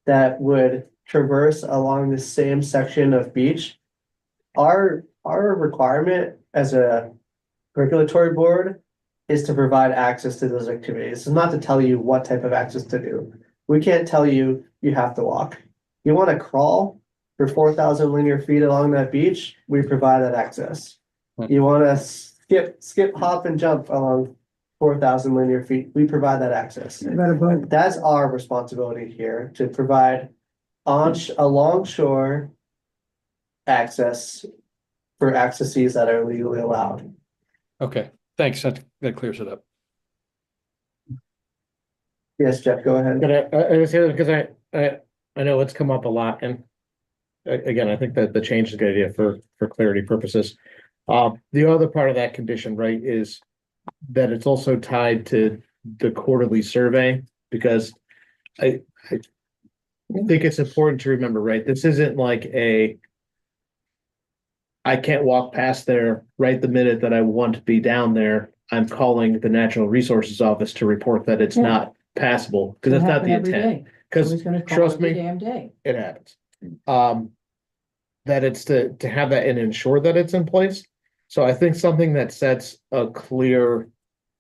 that would traverse along the same section of beach, our requirement as a regulatory board is to provide access to those activities. It's not to tell you what type of access to do. We can't tell you you have to walk. You want to crawl for 4,000 linear feet along that beach, we provide that access. You want to skip, hop, and jump along 4,000 linear feet, we provide that access. That's our responsibility here, to provide along shore access for accesses that are legally allowed. Okay, thanks. That clears it up. Yes, Jeff, go ahead. But I say that because I know it's come up a lot, and again, I think that the change is a good idea for clarity purposes. The other part of that condition, right, is that it's also tied to the quarterly survey, because I think it's important to remember, right, this isn't like I can't walk past there right the minute that I want to be down there. I'm calling the Natural Resources Office to report that it's not passable, because that's not the intent. Because trust me, damn day. it happens. That it's to have that and ensure that it's in place. So I think something that sets a clear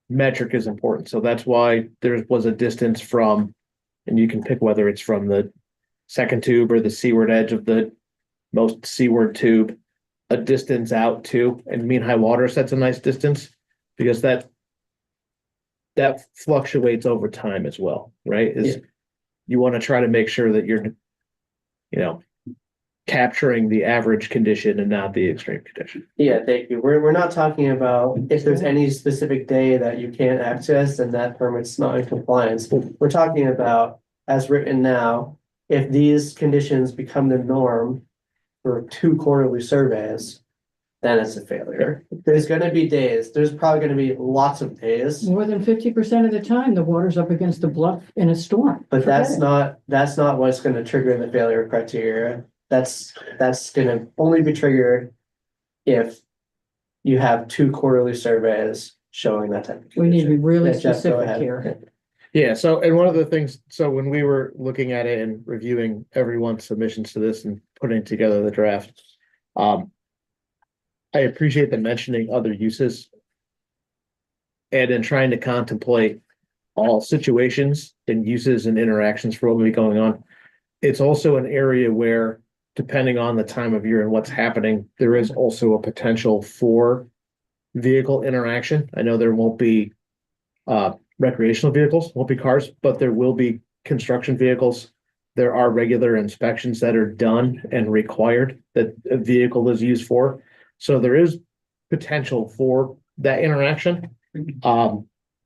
metric is important. So that's why there was a distance from, and you can pick whether it's from the second tube or the seaward edge of the most seaward tube, a distance out to, and mean high water sets a nice distance, because that fluctuates over time as well, right? You want to try to make sure that you're, capturing the average condition and not the extreme condition. Yeah, thank you. We're not talking about if there's any specific day that you can't access and that permit's not in compliance. We're talking about, as written now, if these conditions become the norm for 2 quarterly surveys, then it's a failure. There's gonna be days, there's probably gonna be lots of days. More than 50% of the time, the water's up against the bluff in a storm. But that's not what's gonna trigger the failure criteria. That's gonna only be triggered if you have 2 quarterly surveys showing that type of condition. We need to be really Yeah, Jeff, go specific ahead. here. Yeah, so, and one of the things, so when we were looking at it and reviewing everyone's submissions to this and putting together the draft, I appreciate the mentioning other uses. And in trying to contemplate all situations and uses and interactions for what will be going on, it's also an area where, depending on the time of year and what's happening, there is also a potential for vehicle interaction. I know there won't be recreational vehicles, won't be cars, but there will be construction vehicles. There are regular inspections that are done and required that a vehicle is used for. So there is potential for that interaction.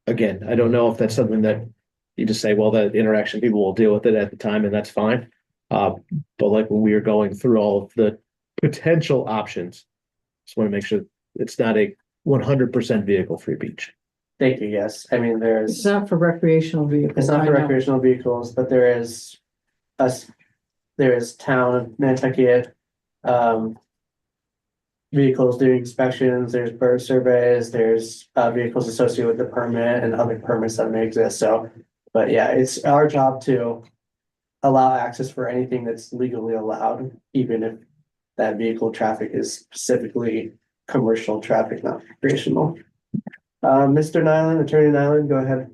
Again, I don't know if that's something that you just say, well, that interaction, people will deal with it at the time and that's fine. But like when we are going through all of the potential options, just want to make sure it's not a 100% vehicle-free beach. Thank you, yes. I mean, It's not for recreational vehicles. it's not I for know. recreational vehicles, but there is town of Nantucket, vehicles doing inspections, there's bird surveys, there's vehicles associated with the permit and other permits that may exist, so. But yeah, it's our job to allow access for anything that's legally allowed, even if that vehicle traffic is specifically commercial traffic, not recreational. Mr. Nyland, Attorney Nyland, go ahead.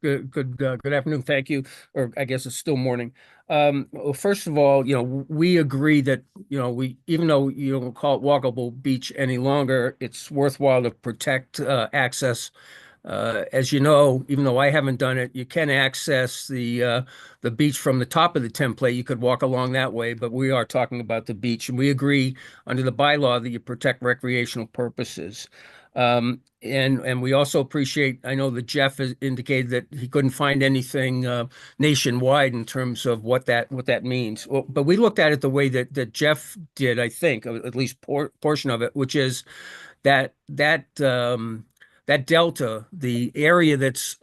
Good afternoon. Thank you. Or I guess it's still morning. Well, first of all, we agree that, even though you don't call it walkable beach any longer, it's worthwhile to protect, access. As you know, even though I haven't done it, you can access the beach from the top of the template. You could walk along that way, but we are talking about the beach, and we agree under the bylaw that you protect recreational purposes. And we also appreciate, I know that Jeff has indicated that he couldn't find anything nationwide in terms of what that means. Well, but we looked at it the way that Jeff did, I think, at least portion of it, which is that that delta, the area that's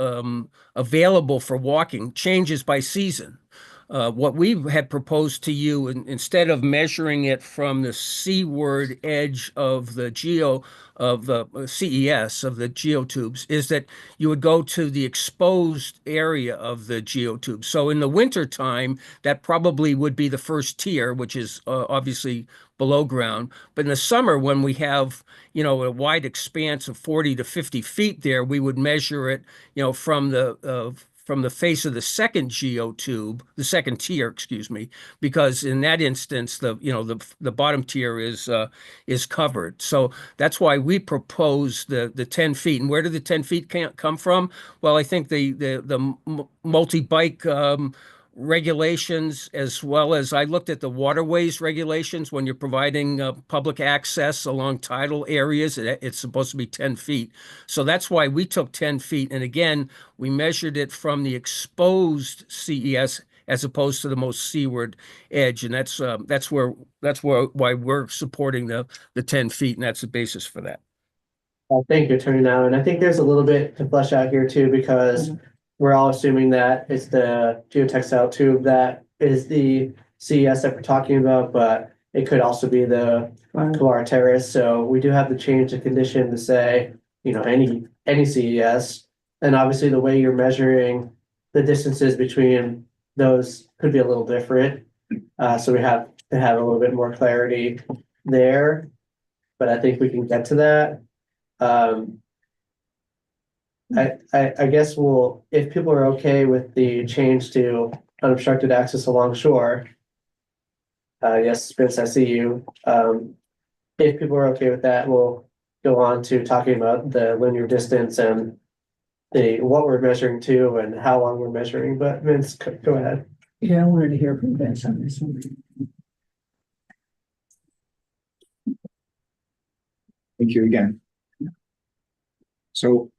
available for walking, changes by season. What we had proposed to you, instead of measuring it from the seaward edge of the CES of the geotubes, is that you would go to the exposed area of the geotube. So in the winter time, that probably would be the first tier, which is obviously below ground. But in the summer, when we have, a wide expanse of 40 to 50 feet there, we would measure it, from the face of the second geotube, the second tier, excuse me, because in that instance, the bottom tier is covered. So that's why we propose the 10 feet. And where do the 10 feet come from? Well, I think the multi-bike regulations, as well as I looked at the waterways regulations when you're providing public access along tidal areas, it's supposed to be 10 feet. So that's why we took 10 feet. And again, we measured it from the exposed CES as opposed to the most seaward edge. And that's why we're supporting the 10 feet. And that's the basis for that. Thank you, Attorney Nyland. I think there's a little bit to flesh out here too, because we're all assuming that it's the geotextile tube that is the CES that we're talking about, but it could also be the Kawara Terrace. So we do have to change the condition to say, any CES. And obviously the way you're measuring the distances between those could be a little different. So we have to have a little bit more clarity there, but I think we can get to that. I guess if people are okay with the change to unobstructed access along shore. Yes, Spence, I see you. If people are okay with that, we'll go on to talking about the linear distance and what we're measuring to and how long we're measuring, but Vince, go ahead. Yeah, I wanted to hear from Vince on this one. Thank you again. So,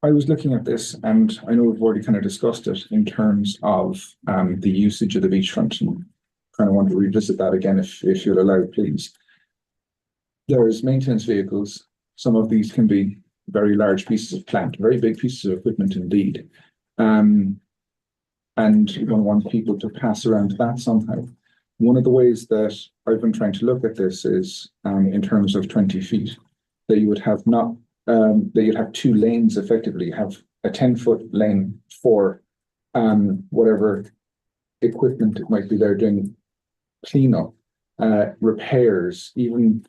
I was looking at this, and I know we've already kind of discussed it in terms of the usage of the beachfront, and kind of want to revisit that again if you'll allow, please. There's maintenance vehicles. Some of these can be very large pieces of plant, very big pieces of equipment indeed. And you don't want people to pass around that somehow. One of the ways that I've been trying to look at this is in terms of 20 feet, that you would have that you'd have two lanes effectively, have a 10-foot lane for whatever equipment it might be there doing cleanup, repairs, even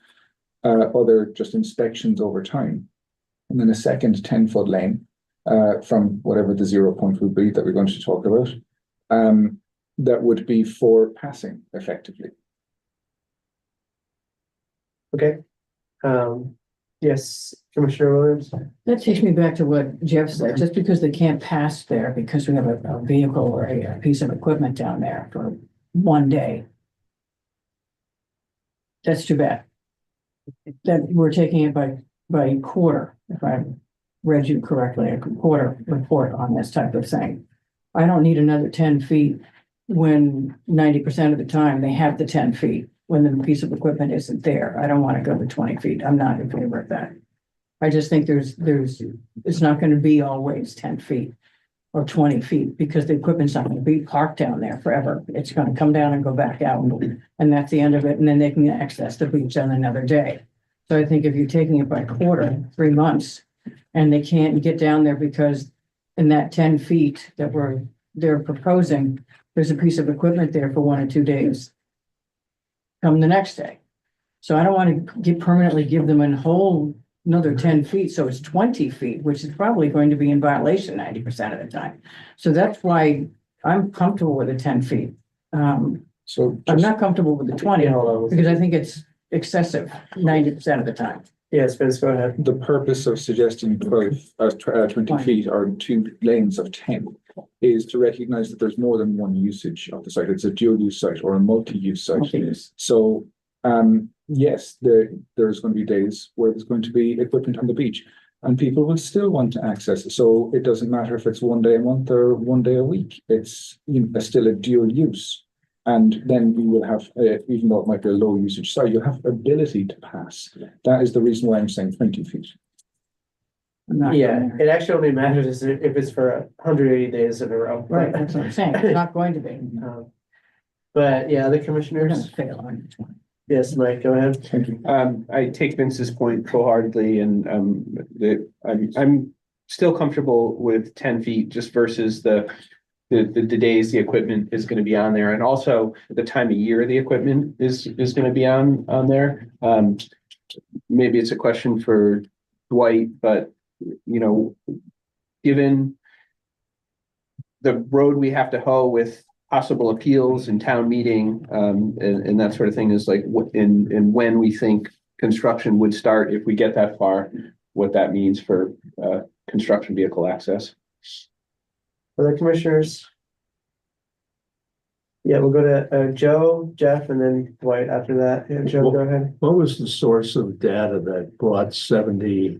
other just inspections over time. And then a second 10-foot lane from whatever the 0 point would be that we're going to talk about, that would be for passing effectively. Okay. Yes, Commissioner Williams. That takes me back to what Jeff said, just because they can't pass there because we have a vehicle or a piece of equipment down there for one day. That's too bad. That we're taking it by quarter, if I read you correctly, a quarter report on this type of thing. I don't need another 10 feet when 90% of the time they have the 10 feet when the piece of equipment isn't there. I don't want to go to 20 feet. I'm not in favor of that. I just think it's not going to be always 10 feet. or 20 feet, because the equipment's not gonna be parked down there forever. It's gonna come down and go back out, and that's the end of it, and then they can access the beach on another day. So I think if you're taking it by quarter, 3 months, and they can't get down there because in that 10 feet that they're proposing, there's a piece of equipment there for 1 or 2 days. Come the next day. So I don't want to permanently give them a whole another 10 feet, so it's 20 feet, which is probably going to be in violation 90% of the time. So that's why I'm comfortable with the 10 feet. So I'm not comfortable with the 20 Hold on. because I think it's excessive 90% of the time. Yes, Vince, go ahead. the purpose of suggesting 20 Fine. feet or 2 lanes of 10 is to recognize that there's more than one usage of the site. It's a dual use site or a multi-use site. Multi-use. So, yes, there's going to be days where there's going to be equipment on the beach and people will still want to access it. So it doesn't matter if it's 1 day a month or 1 day a week. It's still a dual use. And then we will have, even though it might be a low usage site, you'll have ability to pass. That is the reason why I'm saying 20 feet. I'm not Yeah, going there. it actually only matters if it's for 180 days in a row. Right, that's what I'm saying. It's not going to be. But yeah, the We're gonna commissioners, fail on this one. yes, Mike, go ahead. Thank you. I take Vince's point wholeheartedly, and I'm still comfortable with 10 feet just versus the days the equipment is going to be on there, and also the time of year the equipment is going to be on there. Maybe it's a question for Dwight, but given the road we have to hoe with possible appeals and town meeting, and that sort of thing, is like and when we think construction would start if we get that far, what that means for construction vehicle access. Other commissioners? Yeah, we'll go to Joe, Jeff, and then Dwight after that. Yeah, Joe, go ahead. What was the source of data that brought 70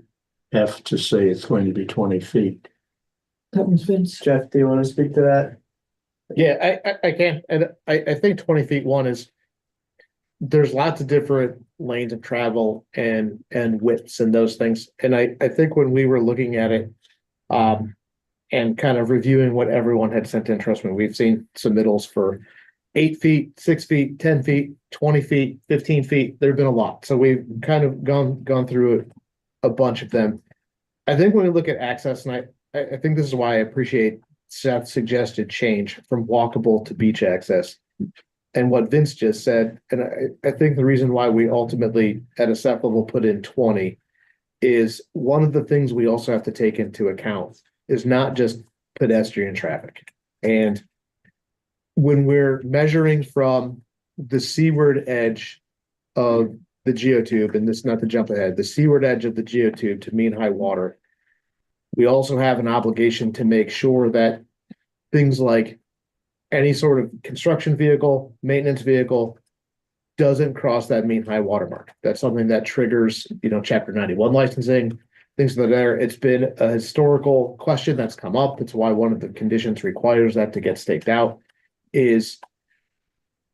F to say it's going to be 20 feet? That was Vince. Jeff, do you want to speak to that? Yeah, I can, and I think 20 feet one is, there's lots of different lanes of travel and widths and those things. And I think when we were looking at it, and kind of reviewing what everyone had sent in, trust me, we've seen submittals for 8 feet, 6 feet, 10 feet, 20 feet, 15 feet. There've been a lot. So we've kind of gone through a bunch of them. I think when we look at access, and I think this is why I appreciate Seth's suggested change from walkable to beach access. And what Vince just said, and I think the reason why we ultimately at a SEP level put in 20 is one of the things we also have to take into account is not just pedestrian traffic. And when we're measuring from the seaward edge of the geotube, and this, not to jump ahead, the seaward edge of the geotube to mean high water, we also have an obligation to make sure that things like any sort of construction vehicle, maintenance vehicle doesn't cross that mean high water mark. That's something that triggers, Chapter 91 licensing, things that are there. It's been a historical question that's come up. It's why one of the conditions requires that to get staked out, is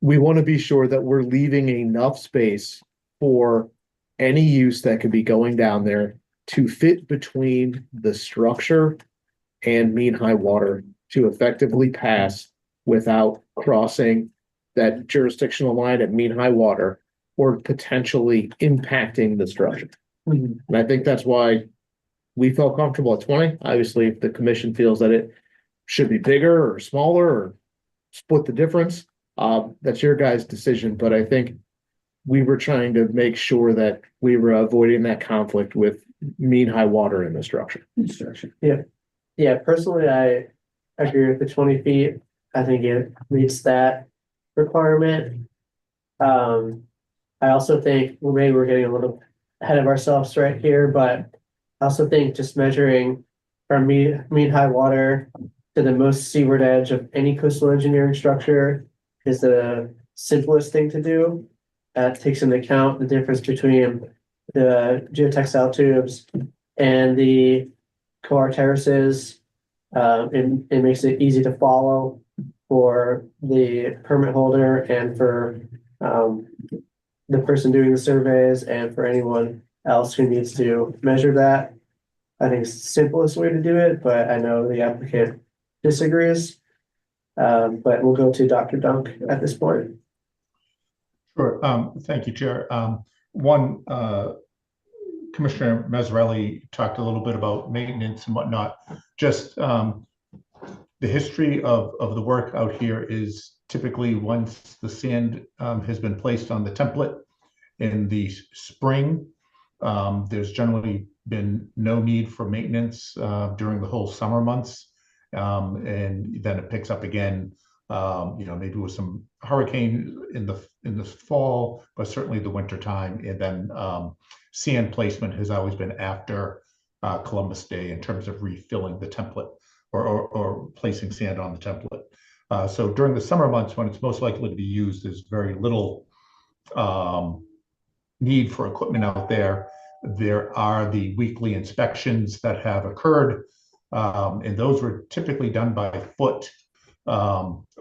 we want to be sure that we're leaving enough space for any use that could be going down there to fit between the structure and mean high water to effectively pass without crossing that jurisdictional line at mean high water or potentially impacting the structure. And I think that's why we felt comfortable at 20. Obviously, if the commission feels that it should be bigger or smaller or split the difference, that's your guys' decision. But I think we were trying to make sure that we were avoiding that conflict with mean high water in the structure. Yeah, personally, I agree with the 20 feet. I think it meets that requirement. I also think, well, maybe we're getting a little ahead of ourselves right here, but I also think just measuring from mean high water to the most seaward edge of any coastal engineering structure is the simplest thing to do. That takes into account the difference between the geotextile tubes and the coir terraces. It makes it easy to follow for the permit holder and for the person doing the surveys and for anyone else who needs to measure that. I think it's the simplest way to do it, but I know the applicant disagrees. But we'll go to Dr. Dunk at this point. Sure. Thank you, Chair. One, Commissioner Mazzarelli talked a little bit about maintenance and whatnot. Just the history of the work out here is typically once the sand has been placed on the template in the spring, there's generally been no need for maintenance during the whole summer months. And then it picks up again, maybe with some hurricane in the fall, but certainly the winter time. And then sand placement has always been after Columbus Day in terms of refilling the template or placing sand on the template. So during the summer months, when it's most likely to be used, there's very little need for equipment out there. There are the weekly inspections that have occurred, and those were typically done by foot,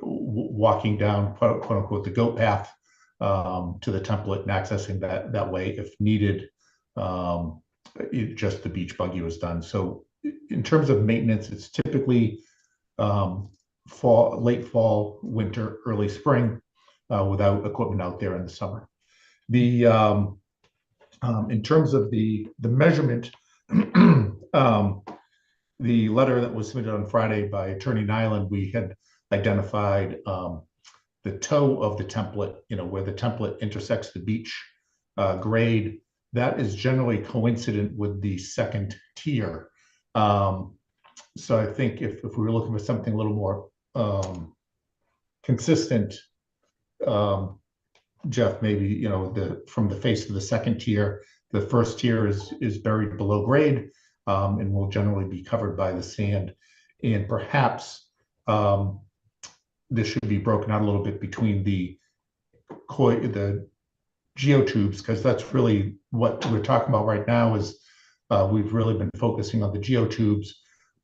walking down, quote unquote, the goat path to the template and accessing that way if needed. Just the beach buggy was done. So in terms of maintenance, it's typically late fall, winter, early spring, without equipment out there in the summer. In terms of the measurement, the letter that was submitted on Friday by Attorney Nyland, we had identified the toe of the template, where the template intersects the beach grade. That is generally coincident with the second tier. So I think if we were looking for something a little more consistent, Jeff, maybe, from the face of the second tier, the first tier is buried below grade, and will generally be covered by the sand. And perhaps this should be broken out a little bit between the geotubes, because that's really what we're talking about right now. Is we've really been focusing on the geotubes,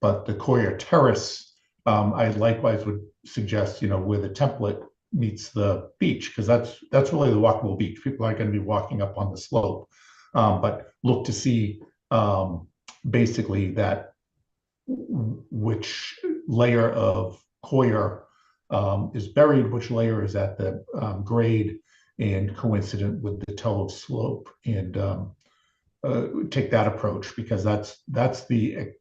but the Coir terrace, I likewise would suggest, where the template meets the beach, because that's really the walkable beach. People aren't going to be walking up on the slope, but look to see basically that which layer of Coir is buried, which layer is at the grade and coincident with the toe of slope, and take that approach, because that's the,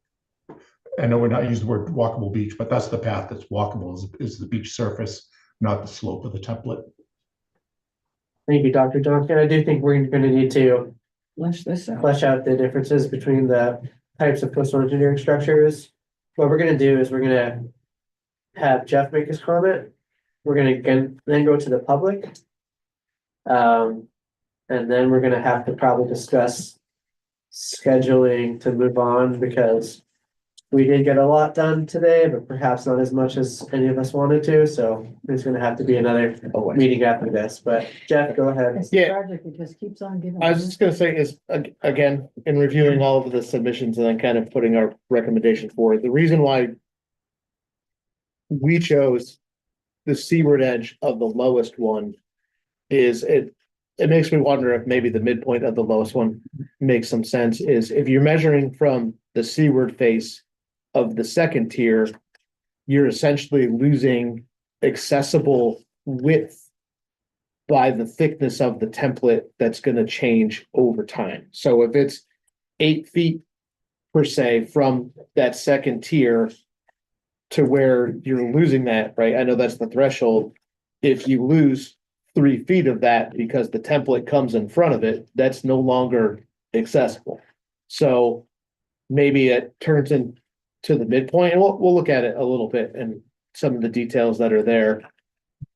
I know we're not using the word walkable beach, but that's the path that's walkable, is the beach surface, not the slope of the template. Thank you, Dr. Duncan. I do think we're going to need to flesh out the differences between the types of coastal engineering structures. What we're going to do is we're going to have Jeff make his comment. We're going to then go to the public. And then we're going to have to probably discuss scheduling to move on, because we did get a lot done today, but perhaps not as much as any of us wanted to. So there's going to have to be another meeting after this. But Jeff, go ahead. Project, it just keeps on giving. I was just going to say is, again, in reviewing all of the submissions and then kind of putting our recommendation forward, the reason why we chose the seaward edge of the lowest one is it makes me wonder if maybe the midpoint of the lowest one makes some sense. Is if you're measuring from the seaward face of the second tier, you're essentially losing accessible width by the thickness of the template that's going to change over time. So if it's 8 feet per se from that second tier to where you're losing that, right? I know that's the threshold. If you lose 3 feet of that because the template comes in front of it, that's no longer accessible. So maybe it turns into the midpoint, and we'll look at it a little bit and some of the details that are there.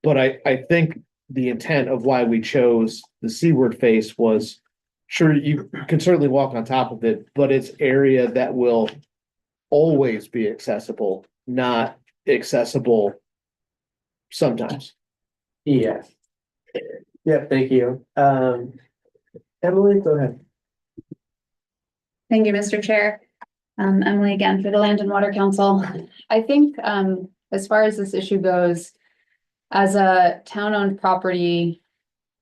But I think the intent of why we chose the seaward face was, sure, you can certainly walk on top of it, but it's area that will always be accessible, not accessible sometimes. Yeah. Yeah, thank you. Emily, go ahead. Thank you, Mr. Chair. Emily again for the Land and Water Council. I think as far as this issue goes, as a town-owned property,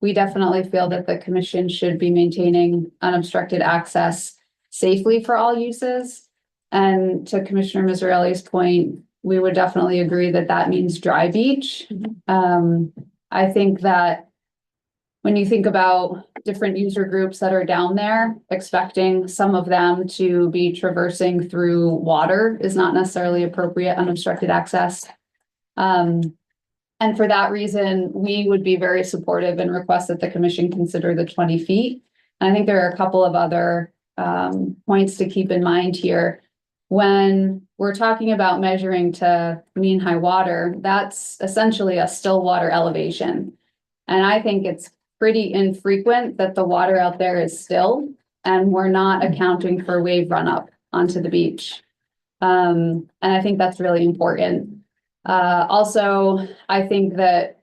we definitely feel that the commission should be maintaining unobstructed access safely for all uses. And to Commissioner Mazzarelli's point, we would definitely agree that that means dry beach. I think that when you think about different user groups that are down there, expecting some of them to be traversing through water is not necessarily appropriate unobstructed access. And for that reason, we would be very supportive and request that the commission consider the 20 feet. And I think there are a couple of other points to keep in mind here. When we're talking about measuring to mean high water, that's essentially a still water elevation. And I think it's pretty infrequent that the water out there is still, and we're not accounting for wave run up onto the beach. And I think that's really important. Also, I think that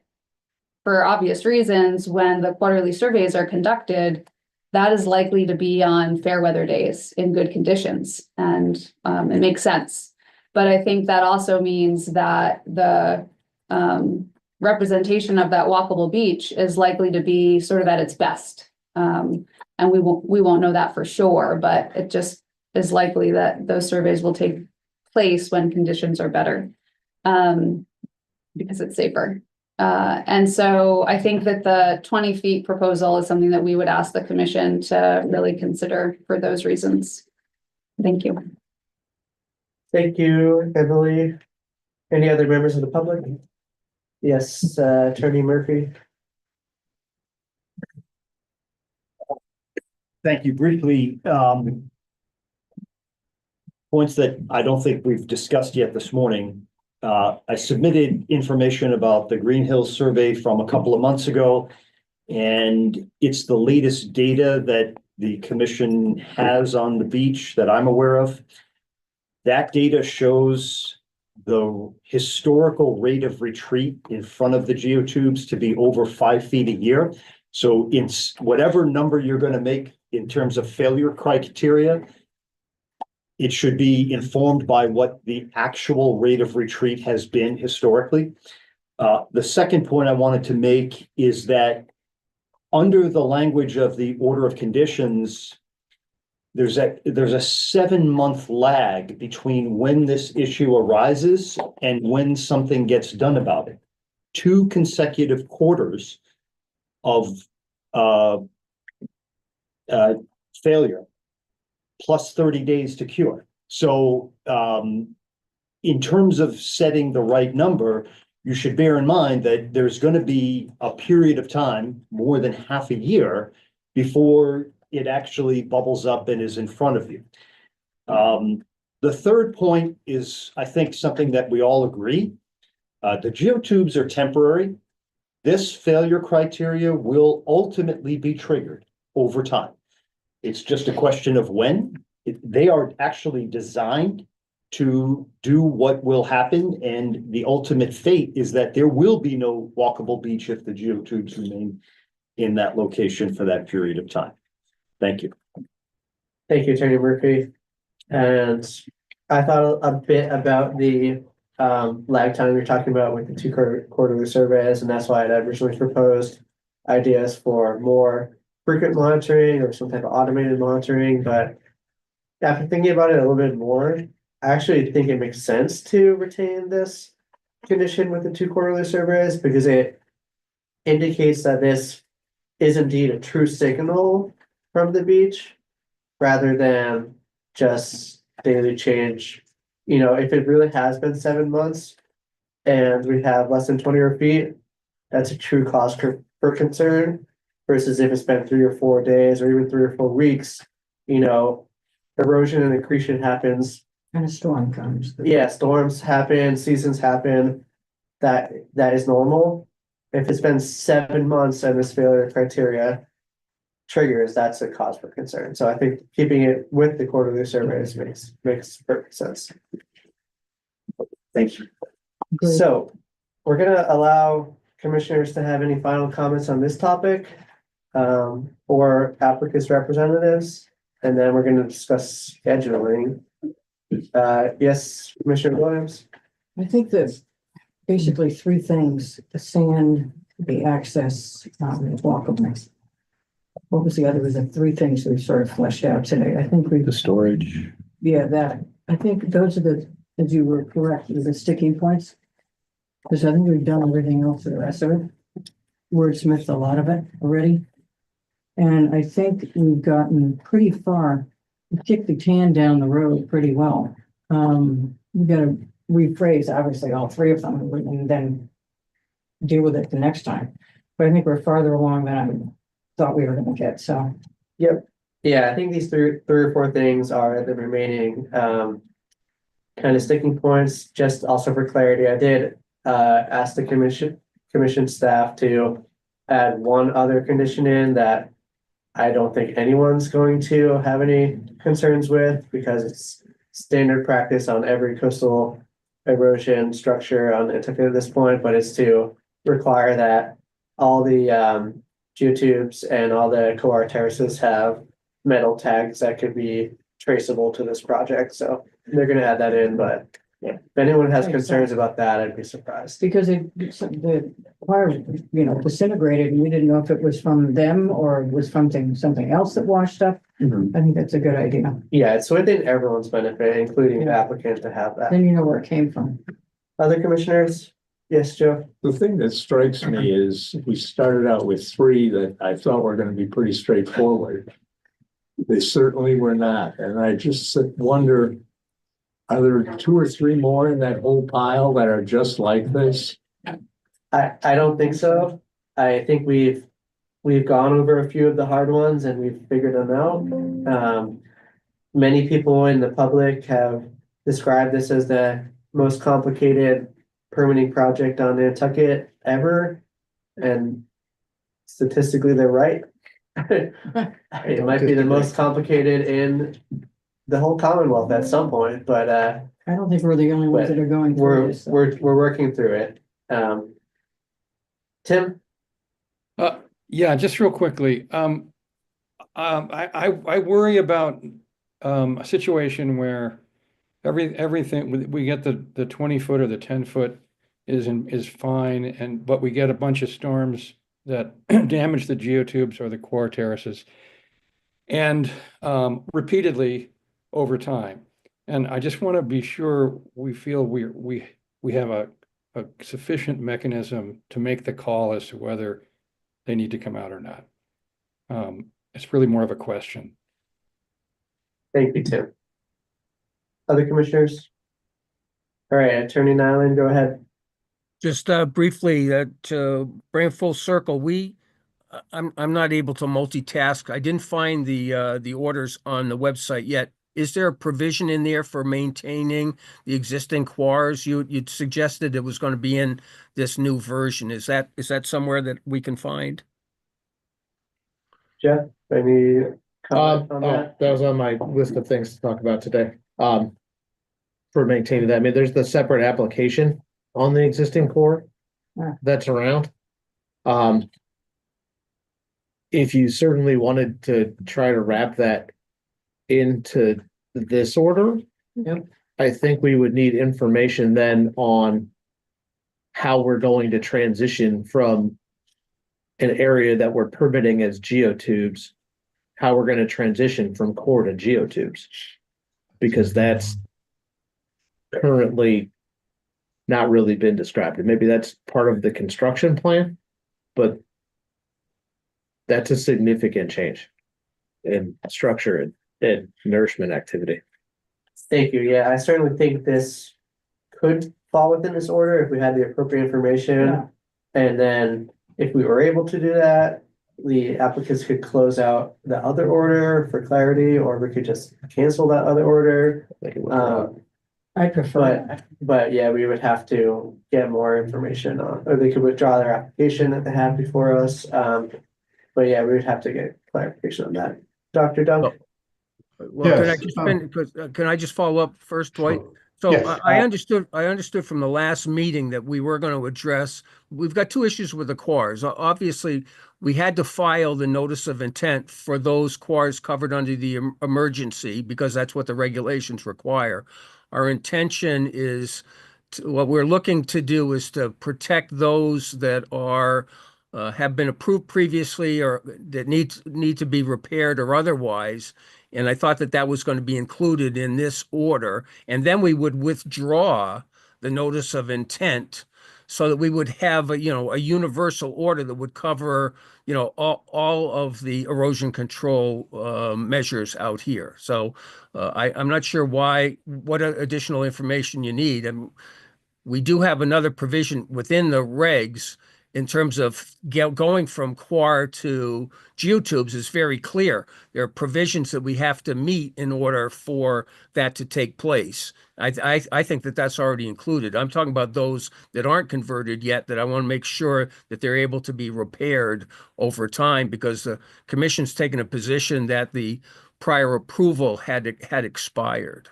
for obvious reasons, when the quarterly surveys are conducted, that is likely to be on fair weather days in good conditions, and it makes sense. But I think that also means that the representation of that walkable beach is likely to be sort of at its best. And we won't know that for sure, but it just is likely that those surveys will take place when conditions are better, because it's safer. And so I think that the 20 feet proposal is something that we would ask the commission to really consider for those reasons. Thank you. Thank you, Emily. Any other members of the public? Yes, Attorney Murphy. Thank you. Briefly, points that I don't think we've discussed yet this morning. I submitted information about the Green Hills survey from a couple of months ago, and it's the latest data that the commission has on the beach that I'm aware of. That data shows the historical rate of retreat in front of the geotubes to be over 5 feet a year. So in whatever number you're going to make in terms of failure criteria, it should be informed by what the actual rate of retreat has been historically. The second point I wanted to make is that under the language of the order of conditions, there's a 7-month lag between when this issue arises and when something gets done about it. 2 consecutive quarters of failure, plus 30 days to cure. So in terms of setting the right number, you should bear in mind that there's going to be a period of time, more than half a year, before it actually bubbles up and is in front of you. The third point is, I think, something that we all agree. The geotubes are temporary. This failure criteria will ultimately be triggered over time. It's just a question of when. They are actually designed to do what will happen, and the ultimate fate is that there will be no walkable beach if the geotubes remain in that location for that period of time. Thank you. Thank you, Attorney Murphy. And I thought a bit about the lag time you're talking about with the 2 quarterly surveys, and that's why I'd originally proposed ideas for more frequent monitoring or some type of automated monitoring. But after thinking about it a little bit more, I actually think it makes sense to retain this condition with the 2 quarterly surveys, because it indicates that this is indeed a true signal from the beach rather than just daily change. You know, if it really has been 7 months and we have less than 20 feet, that's a true cause for concern, versus if it's been 3 or 4 days or even 3 or 4 weeks, you know, erosion and accretion happens. And a storm comes. Yeah, storms happen, seasons happen. That is normal. If it's been 7 months and this failure criteria triggers, that's a cause for concern. So I think keeping it with the quarterly surveys makes perfect sense. Thank you. Great. So we're gonna allow commissioners to have any final comments on this topic, or applicants' representatives, and then we're gonna discuss scheduling. Yes, Commissioner Williams? I think that basically 3 things: the sand, the access, walkable. What was the other? Was the 3 things we sort of fleshed out today? I think we. The storage. Yeah, that. I think those are the As you were correct with the sticking points. Because I think we've done everything else for the rest of it. Wordsmithed a lot of it already. And I think we've gotten pretty far, we kicked the can down the road pretty well. We gotta rephrase, obviously, all three of them and then deal with it the next time. But I think we're farther along than I thought we were gonna get, so. Yep. Yeah, I think these three or four things are the remaining kind of sticking points. Just also for clarity, I did ask the commission staff to add one other condition in that I don't think anyone's going to have any concerns with, because it's standard practice on every coastal erosion structure on Nantucket at this point, but it's to require that all the geotubes and all the coar terraces have metal tags that could be traceable to this project. So they're gonna add that in, but if anyone has concerns about that, I'd be surprised. Because the wire, disintegrated, and we didn't know if it was from them or it was from something else that washed up. I think that's a good idea. Yeah, it's within everyone's benefit, including the applicant, to have that. Then you know where it came from. Other commissioners? Yes, Joe? The thing that strikes me is we started out with three that I thought were gonna be pretty straightforward. They certainly were not, and I just wonder, are there two or three more in that whole pile that are just like this? I don't think so. I think we've gone over a few of the hard ones and we've figured them out. Many people in the public have described this as the most complicated permitting project on Nantucket ever. And statistically, they're right. It might be the most complicated in the whole Commonwealth at some point, but I don't think we're the only ones that are going through this. we're working through it. Tim? Yeah, just real quickly. I worry about a situation where everything we get the 20-foot or the 10-foot is fine, but we get a bunch of storms that damage the geotubes or the core terraces, and repeatedly over time. And I just want to be sure we feel we have a sufficient mechanism to make the call as to whether they need to come out or not. It's really more of a question. Thank you, Tim. Other commissioners? All right, Attorney Nyland, go ahead. Just briefly, to bring full circle, I'm not able to multitask. I didn't find the orders on the website yet. Is there a provision in there for maintaining the existing quars? You'd suggested it was going to be in this new version. Is that somewhere that we can find? Jeff, any comment on that? That was on my list of things to talk about today. For maintaining that, I mean, there's the separate application on the existing core that's around. If you certainly wanted to try to wrap that into this order, I think we would need information then on how we're going to transition from an area that we're permitting as geotubes, how we're going to transition from core to geotubes, because that's currently not really been described. And maybe that's part of the construction plan, but that's a significant change in structure and nourishment activity. Thank you. Yeah, I certainly think this could fall within this order if we had the appropriate information. Yeah. And then if we were able to do that, the applicants could close out the other order for clarity, or we could just cancel that other order. I prefer. But yeah, we would have to get more information on, or they could withdraw their application that they have before us. But yeah, we would have to get clarification on that. Dr. Dunk? Well, can I just follow up first, Dwight? So Yes. I understood from the last meeting that we were going to address, we've got two issues with the quars. Obviously, we had to file the notice of intent for those quars covered under the emergency, because that's what the regulations require. Our intention is what we're looking to do is to protect those that are have been approved previously or that need to be repaired or otherwise, And I thought that that was going to be included in this order. And then we would withdraw the notice of intent so that we would have a, a universal order that would cover, all of the erosion control measures out here. So I'm not sure what additional information you need. And we do have another provision within the regs in terms of going from quar to geotubes is very clear. There are provisions that we have to meet in order for that to take place. I think that that's already included. I'm talking about those that aren't converted yet, that I want to make sure that they're able to be repaired over time, because the commission's taken a position that the prior approval had expired.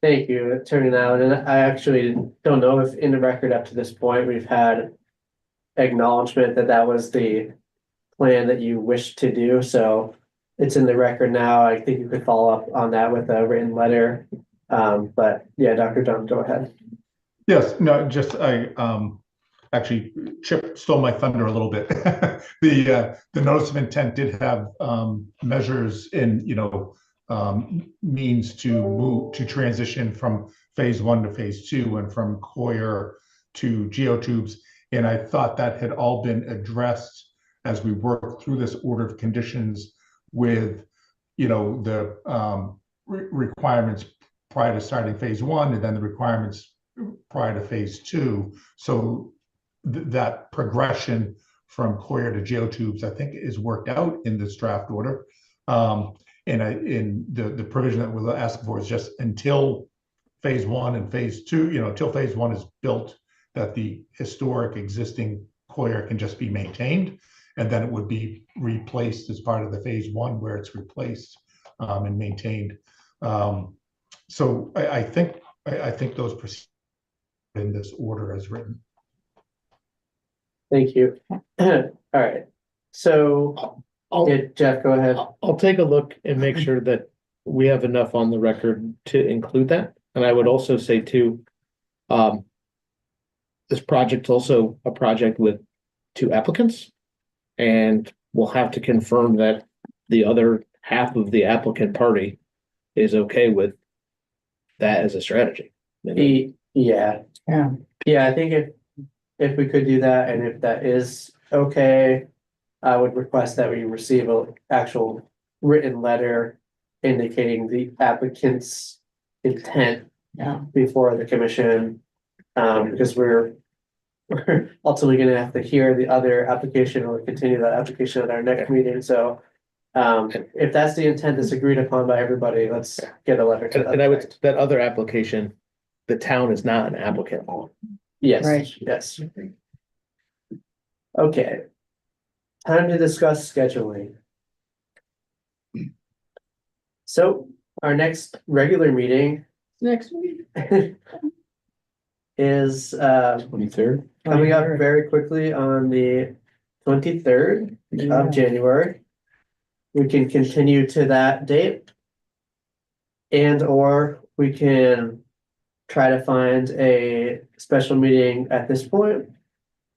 Thank you, Attorney Allen. And I actually don't know if in the record up to this point, we've had acknowledgement that that was the plan that you wished to do. So it's in the record now. I think you could follow up on that with a written letter. But yeah, Dr. Dunn, go ahead. Yes, no, just actually Chip stole my thunder a little bit. The notice of intent did have measures in, means to transition from phase 1 to phase 2 and from coir to geotubes. And I thought that had all been addressed as we worked through this order of conditions with, the requirements prior to starting phase 1 and then the requirements prior to phase 2. So that progression from coir to geotubes, I think, is worked out in this draft order. And in the provision that we're asking for is just until phase 1 and phase 2, until phase 1 is built, that the historic existing coir can just be maintained, and then it would be replaced as part of the phase 1 where it's replaced and maintained. So I think those proceed in this order as written. Thank you. All right. So Jeff, go ahead. I'll take a look and make sure that we have enough on the record to include that. And I would also say too, this project's also a project with 2 applicants, and we'll have to confirm that the other half of the applicant party is okay with that as a strategy. Yeah. I think if we could do that, and if that is okay, I would request that we receive an actual written letter indicating the applicant's intent before the commission, because we're ultimately going to have to hear the other application or continue that application at our next meeting. So if that's the intent that's agreed upon by everybody, let's get a letter to that. And I would, that other application, the town is not an applicant. Yes, Right. yes. Okay. Time to discuss scheduling. So our next regular meeting Next week. is 23rd. coming up very quickly on the 23rd of January. We can continue to that date, and or we can try to find a special meeting at this point.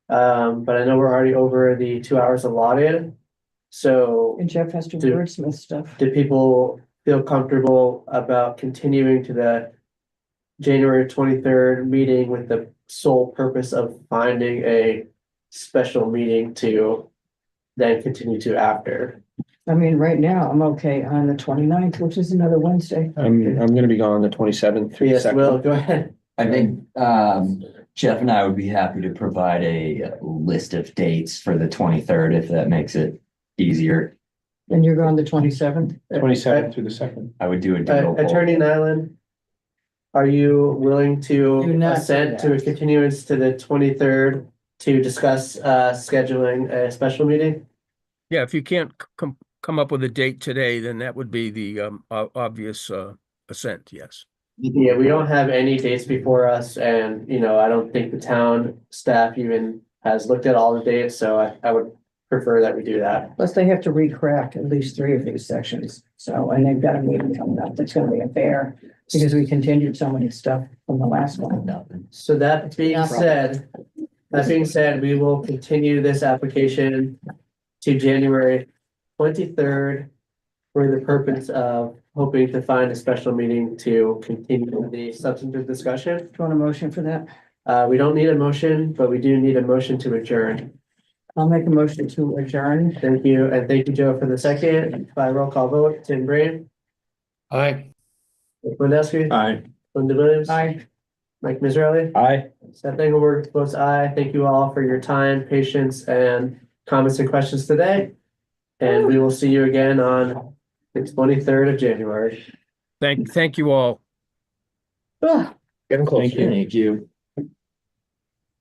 But I know we're already over the 2 hours allotted. So And Jeff has to wordsmith stuff. do people feel comfortable about continuing to the January 23rd meeting with the sole purpose of finding a special meeting to then continue to after? I mean, right now, I'm okay on the 29th, which is another Wednesday. I'm going to be gone the 27th through the Yes, 2nd. Will, go ahead. I think Jeff and I would be happy to provide a list of dates for the 23rd if that makes it easier. And you're going the 27th? 27th through the 2nd. I would do a doodle poll. Attorney Nyland, are you willing Do to not assent do to a that. continuance to the 23rd to discuss scheduling a special meeting? Yeah, if you can't come up with a date today, then that would be the obvious assent, yes. Yeah, we don't have any dates before us, and I don't think the town staff even has looked at all the dates, so I would prefer that we do that. Plus they have to recraft at least 3 of these sections. So, and they've got a meeting coming up. That's gonna be a fair, because we continued so many stuff from the last one. So that being said, we will continue this application to January 23rd for the purpose of hoping to find a special meeting to continue the substantive discussion. Do you want a motion for that? We don't need a motion, but we do need a motion to adjourn. I'll make a motion to adjourn. Thank you, and thank you, Joe, for the second. By roll call vote, Tim Brain, Aye. Nick Wendowski, Aye. Linda Williams. Aye. Mike Misrali. Aye. Seth Engelberg votes aye. Thank you all for your time, patience, and comments and questions today. And we will see you again on the 23rd of January. Thank you all. Ugh, Getting close. Thank you.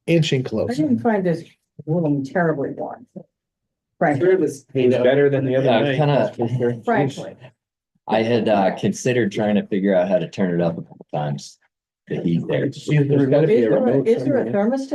Inching I close. didn't find this ruling terribly warm. Frankly, It was Better than the other Yeah, night. kinda, frankly. I had considered trying to figure out how to turn it up a couple times. The heat there. There's gotta be a remote Is there a somewhere. thermostat?